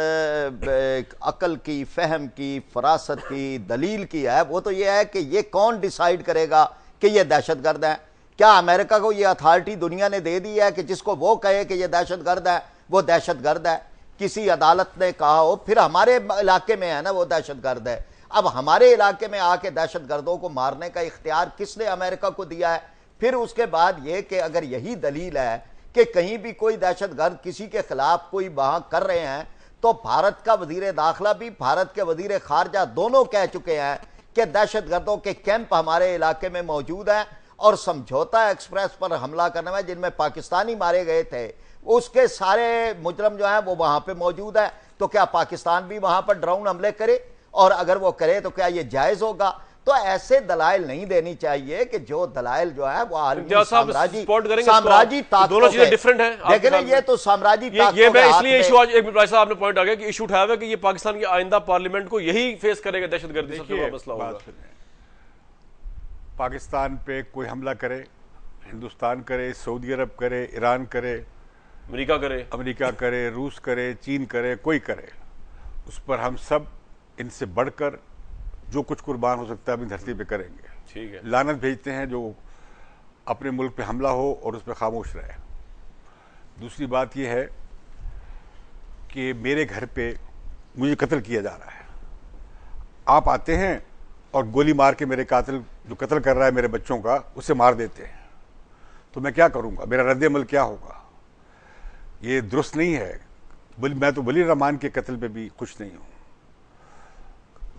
अकल की, फहम की, फरासत की, दलील की है, वो तो ये है कि ये कौन डिसाइड करेगा कि ये दहशतगर्द है। क्या अमेरिका को ये अथॉरिटी दुनिया ने दे दी है कि जिसको वो कहे कि ये दहशतगर्द है वो दहशतगर्द है? किसी अदालत ने कहा हो, फिर हमारे इलाके में है ना वो दहशतगर्द है। अब हमारे इलाके में आके दहशतगर्दों को मारने का इख्तियार किसने अमेरिका को दिया है? फिर उसके बाद ये कि अगर यही दलील है कि कहीं भी कोई दहशतगर्द किसी के खिलाफ कोई वहां कर रहे हैं, तो भारत का वजीर दाखिला भी, भारत के वजीर खारजा दोनों कह चुके हैं कि दहशतगर्दों के कैंप हमारे इलाके में मौजूद हैं और समझौता एक्सप्रेस पर हमला करने में जिनमें पाकिस्तानी मारे गए थे उसके सारे मुजरम जो हैं वो वहां पे मौजूद है। तो क्या पाकिस्तान भी वहां पर ड्रोन हमले करे? और अगर वो करे तो क्या ये जायज होगा? तो ऐसे दलाइल नहीं देनी चाहिए कि जो दलाइल जो है वो साम्राज्य दोनों चीजें डिफरेंट है। लेकिन ये तो साम्राज्य ये मैं इसलिए इशू आज एक मिनट आपने पॉइंट आ गया कि इशू उठाया हुआ कि ये पाकिस्तान की आइंदा पार्लियामेंट को यही फेस करेगा, दहशतगर्दी सबसे बड़ा मसला होगा। पाकिस्तान पे कोई हमला करे, हिंदुस्तान करे, सऊदी अरब करे, ईरान करे, अमेरिका करे, रूस करे, चीन करे, कोई करे, उस पर हम सब इनसे बढ़कर जो कुछ कुर्बान हो सकता है अपनी धरती पे करेंगे। ठीक है, लानत भेजते हैं जो अपने मुल्क पे हमला हो और उस पर खामोश रहे। दूसरी बात यह है कि मेरे घर पे मुझे कत्ल किया जा रहा है, आप आते हैं और गोली मार के मेरे कातिल जो कत्ल कर रहा है मेरे बच्चों का उसे मार देते हैं, तो मैं क्या करूंगा? मेरा रद्द-ए-अमल क्या होगा? ये दुरुस्त नहीं है। मैं तो वली रहमान के कत्ल पे भी खुश नहीं हूं।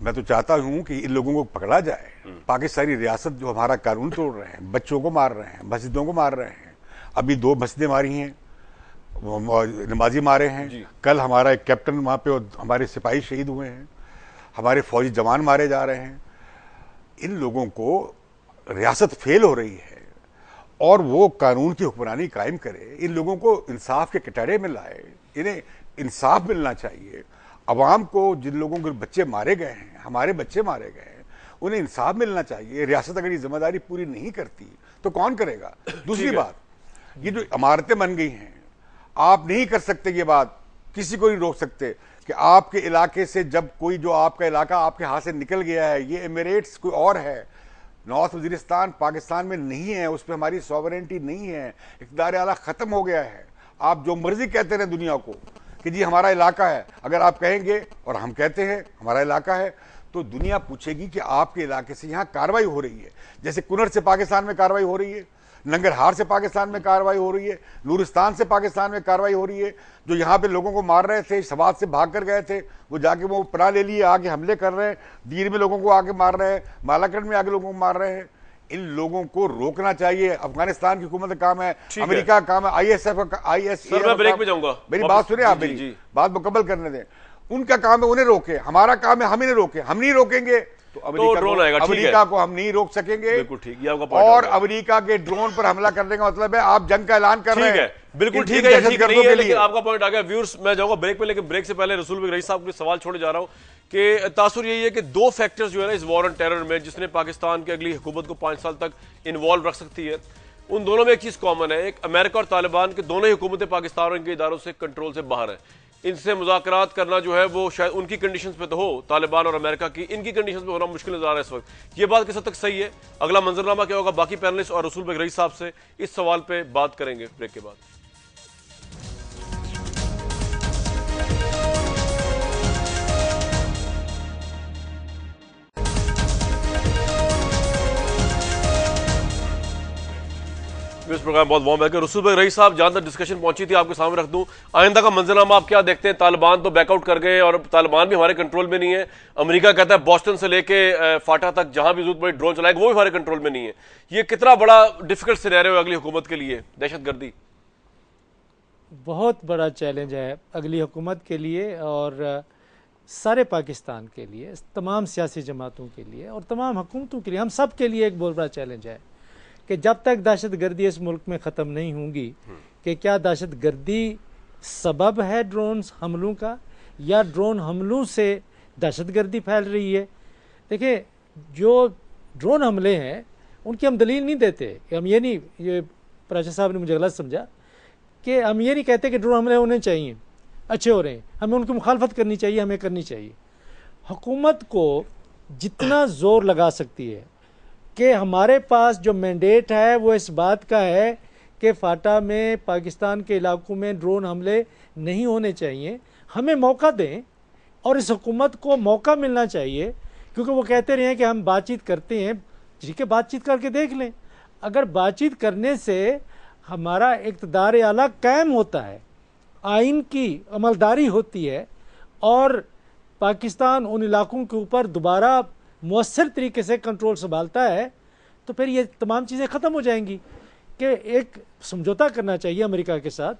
मैं तो चाहता हूं कि इन लोगों को पकड़ा जाए। पाकिस्तानी रियासत जो हमारा कानून तोड़ रहे हैं, बच्चों को मार रहे हैं, मस्जिदों को मार रहे हैं, अभी 2 मस्जिदें मारी हैं, नमाजी मारे हैं, कल हमारा एक कैप्टन वहां पे और हमारे सिपाही शहीद हुए हैं, हमारे फौजी जवान मारे जा रहे हैं। इन लोगों को रियासत फेल हो रही है और वो कानून की हुक्मरानी कायम करे, इन लोगों को इंसाफ के कटहरे में लाए, इन्हें इंसाफ मिलना चाहिए। अवाम को जिन लोगों के बच्चे मारे गए हैं, हमारे बच्चे मारे गए हैं, उन्हें इंसाफ मिलना चाहिए। रियासत अगर ये जिम्मेदारी पूरी नहीं करती तो कौन करेगा? दूसरी बात, ये जो इमारतें बन गई हैं, आप नहीं कर सकते ये बात, किसी को नहीं रोक सकते कि आपके इलाके से जब कोई जो आपका इलाका आपके हाथ से निकल गया है, ये एमिरेट्स कोई और है, नॉर्थ वजीरिस्तान पाकिस्तान में नहीं है, उस पर हमारी सॉवरेंटी नहीं है, इक़्तिदार आला खत्म हो गया है। आप जो मर्जी कहते रहे दुनिया को कि जी हमारा इलाका है, अगर आप कहेंगे और हम कहते हैं हमारा इलाका है, तो दुनिया पूछेगी कि आपके इलाके से यहाँ कार्रवाई हो रही है। जैसे कुनर से पाकिस्तान में कार्रवाई हो रही है, नंगरहार से पाकिस्तान में कार्रवाई हो रही है, नूरिस्तान से पाकिस्तान में कार्रवाई हो रही है। जो यहाँ पे लोगों को मार रहे थे, सवात से भाग कर गए थे, वो जाके वो पनाह ले लिए, आगे हमले कर रहे हैं, दीर में लोगों को आके मार रहे हैं, मालाकंड में आगे लोगों को मार रहे हैं। इन लोगों को रोकना चाहिए। अफगानिस्तान की हुकूमत का काम है, अमेरिका का काम है, ISF का मैं ब्रेक में जाऊंगा, मेरी बात सुनिए, आप मेरी बात मुकम्मल करने दें। उनका काम है उन्हें रोके, हमारा काम है हम इन्हें रोके। हम नहीं रोकेंगे तो अमेरिका को हम नहीं रोक सकेंगे। बिल्कुल ठीक, ये आपका पॉइंट और अमेरिका के ड्रोन पर हमला करने का मतलब है आप जंग का ऐलान कर रहे हैं। बिल्कुल ठीक है, लेकिन आपका पॉइंट आ गया। व्यूअर्स, मैं जाऊंगा ब्रेक पे, लेकिन ब्रेक से पहले रसूल बेग रईस साहब को सवाल छोड़े जा रहा हूं कि तासुर यही है कि 2 फैक्टर्स जो है ना इस वॉर ऑन टेरर में, जिसने पाकिस्तान की अगली हुकूमत को 5 साल तक इन्वॉल्व रख सकती है, उन दोनों में एक चीज कॉमन है। एक, अमेरिका और तालिबान के दोनों ही हुकूमतें पाकिस्तान और इनके इदारों से कंट्रोल से बाहर है। इनसे मुज़ाकरात करना जो है वो शायद उनकी कंडीशंस पे तो हो, तालिबान और अमेरिका की, इनकी कंडीशंस पे होना मुश्किल नजर आ रहा है इस वक्त। ये बात किस हद तक सही है? अगला मंजरनामा क्या होगा, बाकी पैनलिस्ट और रसूल बेग रईस साहब से इस सवाल पे बात करेंगे ब्रेक के बाद। प्रोग्राम बहुत वार्म है। रसूल भाई, रईस साहब, जहां तक डिस्कशन पहुंची थी आपके सामने रख दूं, आइंदा का मंजरनामा आप क्या देखते हैं? तालिबान तो बैकआउट कर गए और तालिबान भी हमारे कंट्रोल में नहीं है। अमेरिका कहता है बोस्टन से लेके फाटा तक जहां भी जरूरत पड़ी ड्रोन चलाएगा, वो भी हमारे कंट्रोल में नहीं है। ये कितना बड़ा डिफिकल्ट सिनेरियो है अगली हुकूमत के लिए, दहशतगर्दी? बहुत बड़ा चैलेंज है अगली हुकूमत के लिए और सारे पाकिस्तान के लिए, तमाम सियासी जमातों के लिए और तमाम हुकूमतों के लिए, हम सब के लिए एक बहुत बड़ा चैलेंज है कि जब तक दहशतगर्दी इस मुल्क में ख़त्म नहीं होंगी, कि क्या दहशतगर्दी सबब है ड्रोन हमलों का या ड्रोन हमलों से दहशतगर्दी फैल रही है। देखिए, जो ड्रोन हमले हैं उनकी हम दलील नहीं देते, हम ये नहीं, ये प्राचा साहब ने मुझे गलत समझा, कि हम ये नहीं कहते कि ड्रोन हमले होने चाहिए, अच्छे हो रहे हैं, हमें उनकी मुखालफत करनी चाहिए, हमें करनी चाहिए। हुकूमत को जितना ज़ोर लगा सकती है कि हमारे पास जो मैंडेट है वो इस बात का है कि फाटा में, पाकिस्तान के इलाकों में ड्रोन हमले नहीं होने चाहिए, हमें मौका दें और इस हुकूमत को मौका मिलना चाहिए, क्योंकि वो कहते रहे हैं कि हम बातचीत करते हैं। ठीक है, बातचीत करके देख लें। अगर बातचीत करने से हमारा इक़्तिदार आला कायम होता है, आइन की अमलदारी होती है और पाकिस्तान उन इलाकों के ऊपर दोबारा मौसर तरीके से कंट्रोल संभालता है, तो फिर ये तमाम चीज़ें ख़त्म हो जाएंगी। कि एक समझौता करना चाहिए अमेरिका के साथ।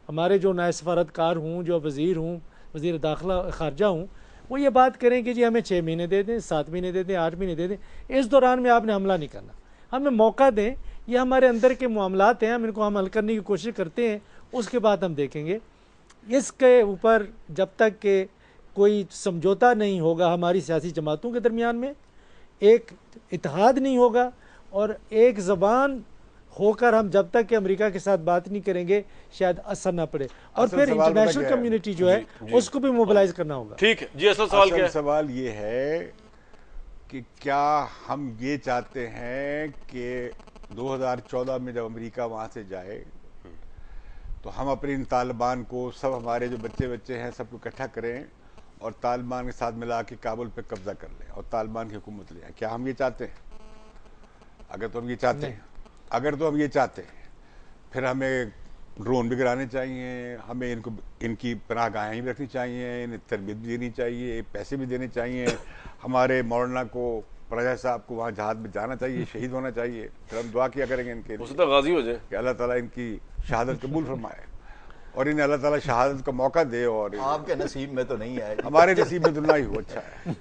हमारे जो नायब सफारतकार हूँ, जो वज़ीर हूँ, वज़ीर दाखिला ख़ारजा हूँ, वो ये बात करें कि जी हमें 6 महीने दे दें, 7 महीने दे दें, 8 महीने दे दें, इस दौरान में आपने हमला नहीं करना, हमें मौका दें। ये हमारे अंदर के मामलात हैं, हम इनको हम हल करने की कोशिश करते हैं, उसके बाद हम देखेंगे। इसके ऊपर जब तक के कोई समझौता नहीं होगा हमारी सियासी जमातों के दरमियान में, एक इत्तेहाद नहीं होगा और एक ज़बान होकर हम जब तक कि अमेरिका के साथ बात नहीं करेंगे, शायद असर ना पड़े। और फिर इंटरनेशनल कम्युनिटी जो है उसको भी मोबिलाइज करना होगा। ठीक है जी, असल सवाल क्या है? सवाल ये है कि क्या हम ये चाहते हैं कि 2014 में जब अमेरिका वहां से जाए तो हम अपने इन तालिबान को, सब हमारे जो बच्चे हैं, सबको इकट्ठा करें और तालिबान के साथ मिला के काबुल पे कब्जा कर लें और तालिबान की हुकूमत ले आए? क्या हम ये चाहते हैं? अगर तो हम ये चाहते हैं, अगर तो हम ये चाहते हैं, फिर हमें ड्रोन भी गिराने चाहिए, हमें इनको, इनकी पनाहगाहें भी रखनी चाहिए, इन्हें तरबियत भी देनी चाहिए, पैसे भी देने चाहिए, हमारे मौलाना को, प्रजा साहब को वहाँ जहाज में जाना चाहिए, शहीद होना चाहिए। फिर हम दुआ किया करेंगे इनके लिए तो गाजी हो जाए कि अल्लाह ताला इनकी शहादत कबूल फरमाए और इन्हें अल्लाह ताला शहादत का मौका दे। और आपके नसीब में तो नहीं है, हमारे नसीब में तो ना ही हो। अच्छा है,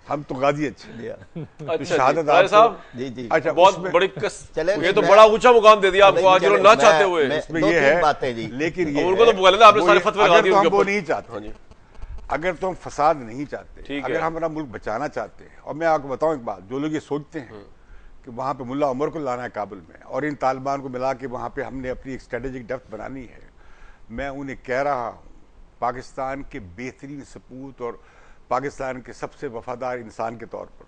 हम तो गाजी अच्छे। अच्छा शहादत साहब जी जी, अच्छा, बहुत बड़ी चले, ये तो बड़ा ऊंचा मुकाम दे दिया आपको आज, जो ना चाहते हुए। इसमें ये है बातें जी, लेकिन ये उनको तो बोला था आपने सारे फतवे लगा दिए हम उनके वो ऊपर। नहीं चाहते, अगर तो हम फसाद नहीं चाहते, अगर हम अपना मुल्क बचाना चाहते हैं। और मैं आपको बताऊं एक बात, जो लोग ये सोचते हैं कि वहां पे मुल्ला उमर को लाना है काबुल में और इन तालिबान को मिला के वहां पे हमने अपनी एक स्ट्रेटेजिक डेप्थ बनानी है, मैं उन्हें कह रहा हूं, पाकिस्तान के बेहतरीन सपूत और पाकिस्तान के सबसे वफादार इंसान के तौर पर,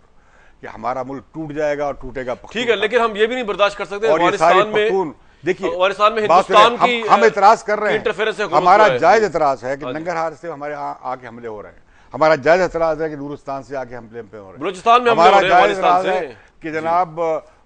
कि हमारा मुल्क टूट जाएगा और टूटेगा। ठीक है, लेकिन हम ये भी नहीं बर्दाश्त कर सकते और ये सारे पख्तून, देखिए अफगानिस्तान में हिंदुस्तान की हम इतराज कर रहे इंटरफेरेंस हैं, है, हमारा जायज इतराज है कि नंगरहार से हमारे यहाँ आके हमले हो रहे हैं, हमारा जायज इतराज है कि नूरिस्तान से आके हमले पे हो रहे हैं, बलूचिस्तान में हमारा जायज इतराज है कि जनाब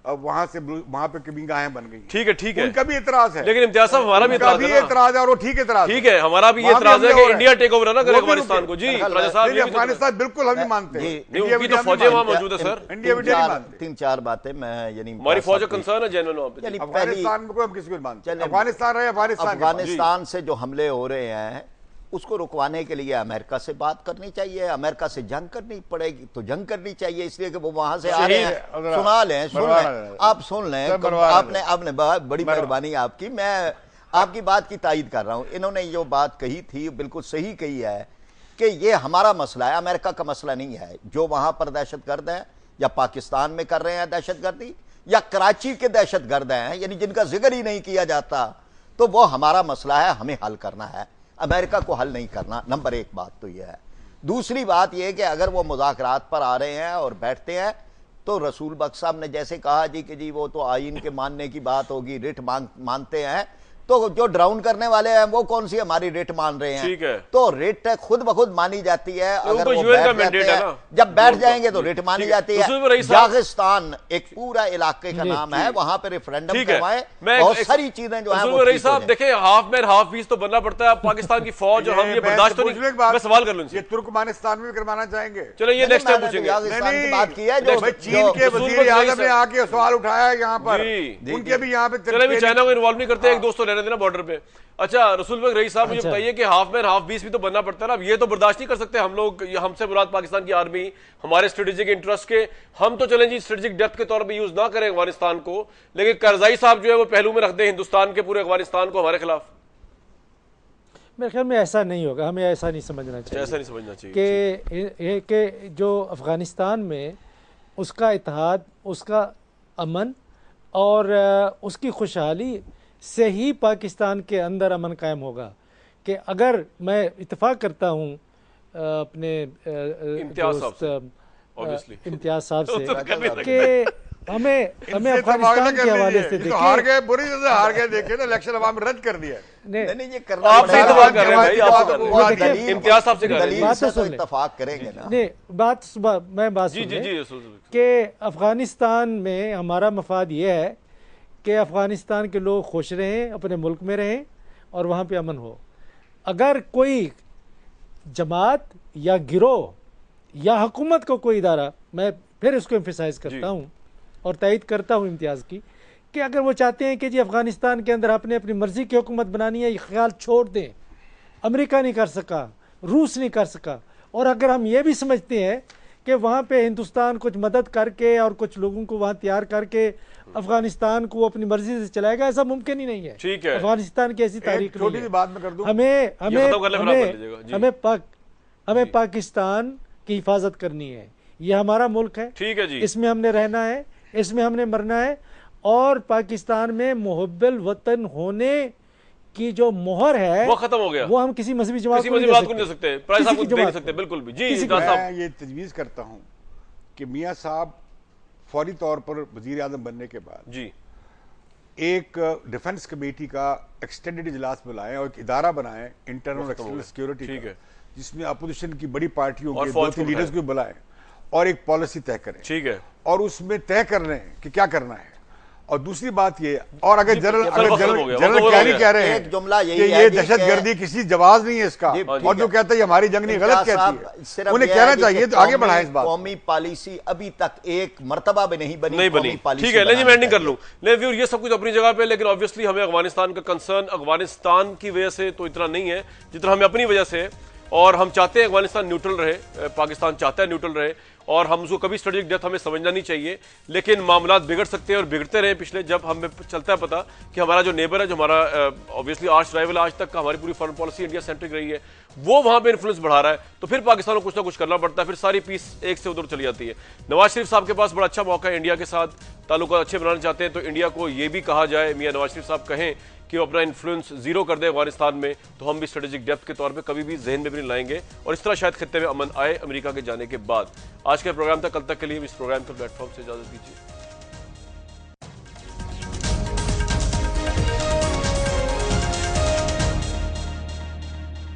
वहां से वहां पे कभी गाहें बन गई। ठीक है, उनका भी इतराज है, लेकिन इम्तियाज साहब हमारा भी इतराज है और वो ठीक इतराज। ठीक है, हमारा भी ये इतराज है कि इंडिया टेक ओवर ना करे अफगानिस्तान को। जी राजा साहब, अफगानिस्तान बिल्कुल हम नहीं मानते, उनकी तो फौजें वहां मौजूद है सर। इंडिया भी नहीं मानते। 3-4 बातें मैं यानी हमारी फौज का कंसर्न है जेन्युइन वहां पे। अफगानिस्तान में हम किसी को मानते, अफगानिस्तान रहे अफगानिस्तान से जो हमले हो रहे हैं उसको रुकवाने के लिए अमेरिका से बात करनी चाहिए, अमेरिका से जंग करनी पड़ेगी तो जंग करनी चाहिए, इसलिए कि वो वहां से आ रहे हैं। सुना लें, सुन लें, आप सुन लें, आपने बड़ी मेहरबानी आपकी, मैं आपकी बात की तायीद कर रहा हूं। इन्होंने जो बात कही थी बिल्कुल सही कही है कि ये हमारा मसला है, अमेरिका का मसला नहीं है। जो वहां पर दहशतगर्द हैं या पाकिस्तान में कर रहे हैं दहशतगर्दी या कराची के दहशतगर्द हैं, यानी जिनका जिक्र ही नहीं किया जाता, तो वो हमारा मसला है, हमें हल करना है, अमेरिका को हल नहीं करना। नंबर 1 बात तो यह है। दूसरी बात यह कि अगर वो मुज़ाकरात पर आ रहे हैं और बैठते हैं तो रसूल बख्श साहब ने जैसे कहा जी कि जी वो तो आइन के मानने की बात होगी, रिट मानते हैं, तो जो ड्राउन करने वाले हैं वो कौन सी हमारी रेट मान रहे हैं? ठीक है। तो रेट खुद ब खुद मानी जाती है। अगर तो वो यूएन का बैठ मैंडेट जाते है हैं, ना, जब बैठ जाएंगे तो रेट मानी ठीक है। जाती है। उसमें रईस साहब- जागिस्तान एक पूरा इलाके का नाम है, वहां पे रेफरेंडम ठीक है। करवाए, मैं बहुत एक- सारी चीजें जो है रसूल वो रईस ठीक हो साहब जाएं। देखें, हाफ मैन हाफ पीस तो बनना पड़ता है। अब पाकिस्तान की फौज और हम ये बर्दाश्त तो नहीं। मैं सवाल कर लूं ये तुर्कमानिस्तान में भी करवाना चाहेंगे? चलो ये नेक्स्ट टाइम पूछेंगे। जागिस्तान की बात की है जो- भाई चीन के रसूल वजीर बख्श आजम ने साहब- आके सवाल उठाया है यहाँ पर, जी। उनके भी यहाँ पे चले भी चाइना को इन्वॉल्व नहीं करते, एक हाँ। दोस्त तो रहने देना बॉर्डर पे। अच्छा रसूल बख्श रईस साहब, मुझे अच्छा। बताइए कि हाफ मैन हाफ बीस भी तो बनना पड़ता है ना। अब ये तो बर्दाश्त नहीं कर सकते हम लोग, ये हमसे मुराद पाकिस्तान की आर्मी, हमारे स्ट्रेटेजिक इंटरेस्ट के, हम तो चलें जी स्ट्रेटेजिक डेप्थ के तौर पे यूज ना करें अफगानिस्तान को, लेकिन करजाई साहब जो है वो पहलू में रख दें हिंदुस्तान के पूरे अफगानिस्तान को हमारे खिलाफ। मेरे ख्याल में ऐसा नहीं होगा, हमें ऐसा नहीं समझना चाहिए ऐसा नहीं समझना चाहिए कि जो अफगानिस्तान में उसका इत्तेहाद, उसका अमन और उसकी खुशहाली से ही पाकिस्तान के अंदर अमन कायम होगा। कि अगर मैं इत्तेफाक करता हूँ अपने इम्तियाज साहब से, obviously। इम्तियाज साहब तो से करने लगे। कि हमें अफगानिस्तान के हवाले से तो हार देखिए, गए, बुरी तरह से हार गए, देखिए ना इलेक्शन अवाम रद्द कर दिया। नहीं, ये करना आपसे पड़ेगा। इत्तेफाक कर रहे हैं भाई, बात आपसे को कर बात रहे हैं। देखिए, इम्तियाज साहब से कर रहे हैं। दलील बात से तो तो सुन ले। इत्तेफाक करेंगे ना। नहीं मैं बात जी सुन जी लें जी रसूल बख्श। कि अफगानिस्तान में हमारा मफाद ये है कि अफगानिस्तान के लोग खुश रहें, अपने मुल्क में रहें और वहाँ पे अमन हो। अगर कोई जमात या गिरोह या हुकूमत को कोई इदारा, मैं फिर इसको एम्फेसाइज करता हूँ और तायद करता हूँ इम्तियाज़ की, कि अगर वो चाहते हैं कि जी अफगानिस्तान के अंदर अपने अपनी मर्ज़ी की हुकूमत बनानी है, ये ख्याल छोड़ दें। अमेरिका नहीं कर सका, रूस नहीं कर सका, और अगर हम ये भी समझते हैं कि वहाँ पे हिंदुस्तान कुछ मदद करके और कुछ लोगों को वहाँ तैयार करके अफगानिस्तान को अपनी मर्जी से चलाएगा, ऐसा मुमकिन ही नहीं है। ठीक है। अफगानिस्तान की ऐसी तारीख एक छोटी नहीं सी है। बात मैं कर दूं, हमें खत्म कर ले, फिर आप कर लीजिएगा। जी। हमें पाकिस्तान की हिफाजत करनी है। ये हमारा मुल्क है, ठीक है जी। इसमें हमने रहना है, इसमें हमने मरना है, और पाकिस्तान में मुहब्बल वतन होने की जो मोहर है वो खत्म हो गया। वो हम किसी मजहबी जमात किसी को मजहबी नहीं बात दे को नहीं दे सकते, सकते, प्राइस किसी आपको की दे नहीं जमात सकते, को। बिल्कुल भी। जी किसी इजाज़ की- साहब। मैं ये तजवीज़ करता हूँ कि मियाँ साहब फौरी तौर पर वजीर आजम बनने के बाद जी एक डिफेंस कमेटी का एक्सटेंडेड इजलास बुलाएं और एक इदारा बनाएं इंटरनल और एक्सटर्नल सिक्योरिटी ठीक का, है। जिसमें अपोजिशन की बड़ी पार्टियों और के फौज 2-3 को लीडर्स बुलाएं। को बुलाएं और एक पॉलिसी तय करें, ठीक है। और उसमें तय कर लें कि क्या करना है। और दूसरी बात ये, और अगर जनरल वक्त खत्म हो गया, वक्त जनरल हो कैरी गया। कह रहे हैं एक जुमला कि यही ये है जी दहशतगर्दी कि- किसी जवाब नहीं है इसका, जी, ठीक और जो है। कहता है ये हमारी जंग नहीं, गलत इम्तियाज कहती साहब, है, सिर्फ उन्हें यह कहना है कि चाहिए तो आगे बढ़ाएं इस बात। कौमी पॉलिसी अभी तक एक मर्तबा भी नहीं बनी, नहीं बनी। कौमी पॉलिसी ठीक है, लेकिन मैं बनानी एंडिंग कर चाहिए। लूं। ले व्यूअर, ये सब कुछ अपनी जगह पे, लेकिन ऑब्वियसली हमें अफगानिस्तान का कंसर्न अफगानिस्तान की वजह से तो इतना नहीं है जितना हमें अपनी वजह से है। और हम चाहते हैं अफगानिस्तान न्यूट्रल रहे, पाकिस्तान चाहता है न्यूट्रल रहे, और हम उसको कभी स्ट्रेटेजिक डेप्थ हमें समझना नहीं चाहिए। लेकिन मामला बिगड़ सकते हैं और बिगड़ते रहे पिछले, जब हमें चलता है पता कि हमारा जो नेबर है, जो हमारा ऑब्वियसली आर्च राइवल आज तक का, हमारी पूरी फॉरेन पॉलिसी इंडिया सेंट्रिक रही है, वो वहां पे इन्फ्लुएंस बढ़ा रहा है, तो फिर पाकिस्तान को कुछ ना कुछ करना पड़ता है, फिर सारी पीस एक से उधर चली जाती है। नवाज शरीफ साहब के पास बड़ा अच्छा मौका है, इंडिया के साथ ताल्लुकात अच्छे बनाना चाहते हैं, तो इंडिया को ये भी कहा जाए, मियां नवाज शरीफ साहब कहें कि वो अपना इन्फ्लुएंस जीरो कर दे अफगानिस्तान में, तो हम भी स्ट्रेटेजिक डेप्थ के तौर पे कभी भी जहन में भी नहीं लाएंगे, और इस तरह शायद खित्ते में अमन आए अमेरिका के जाने के बाद। आज का प्रोग्राम था, कल तक के लिए इस प्रोग्राम के प्लेटफॉर्म से इजाजत दीजिए।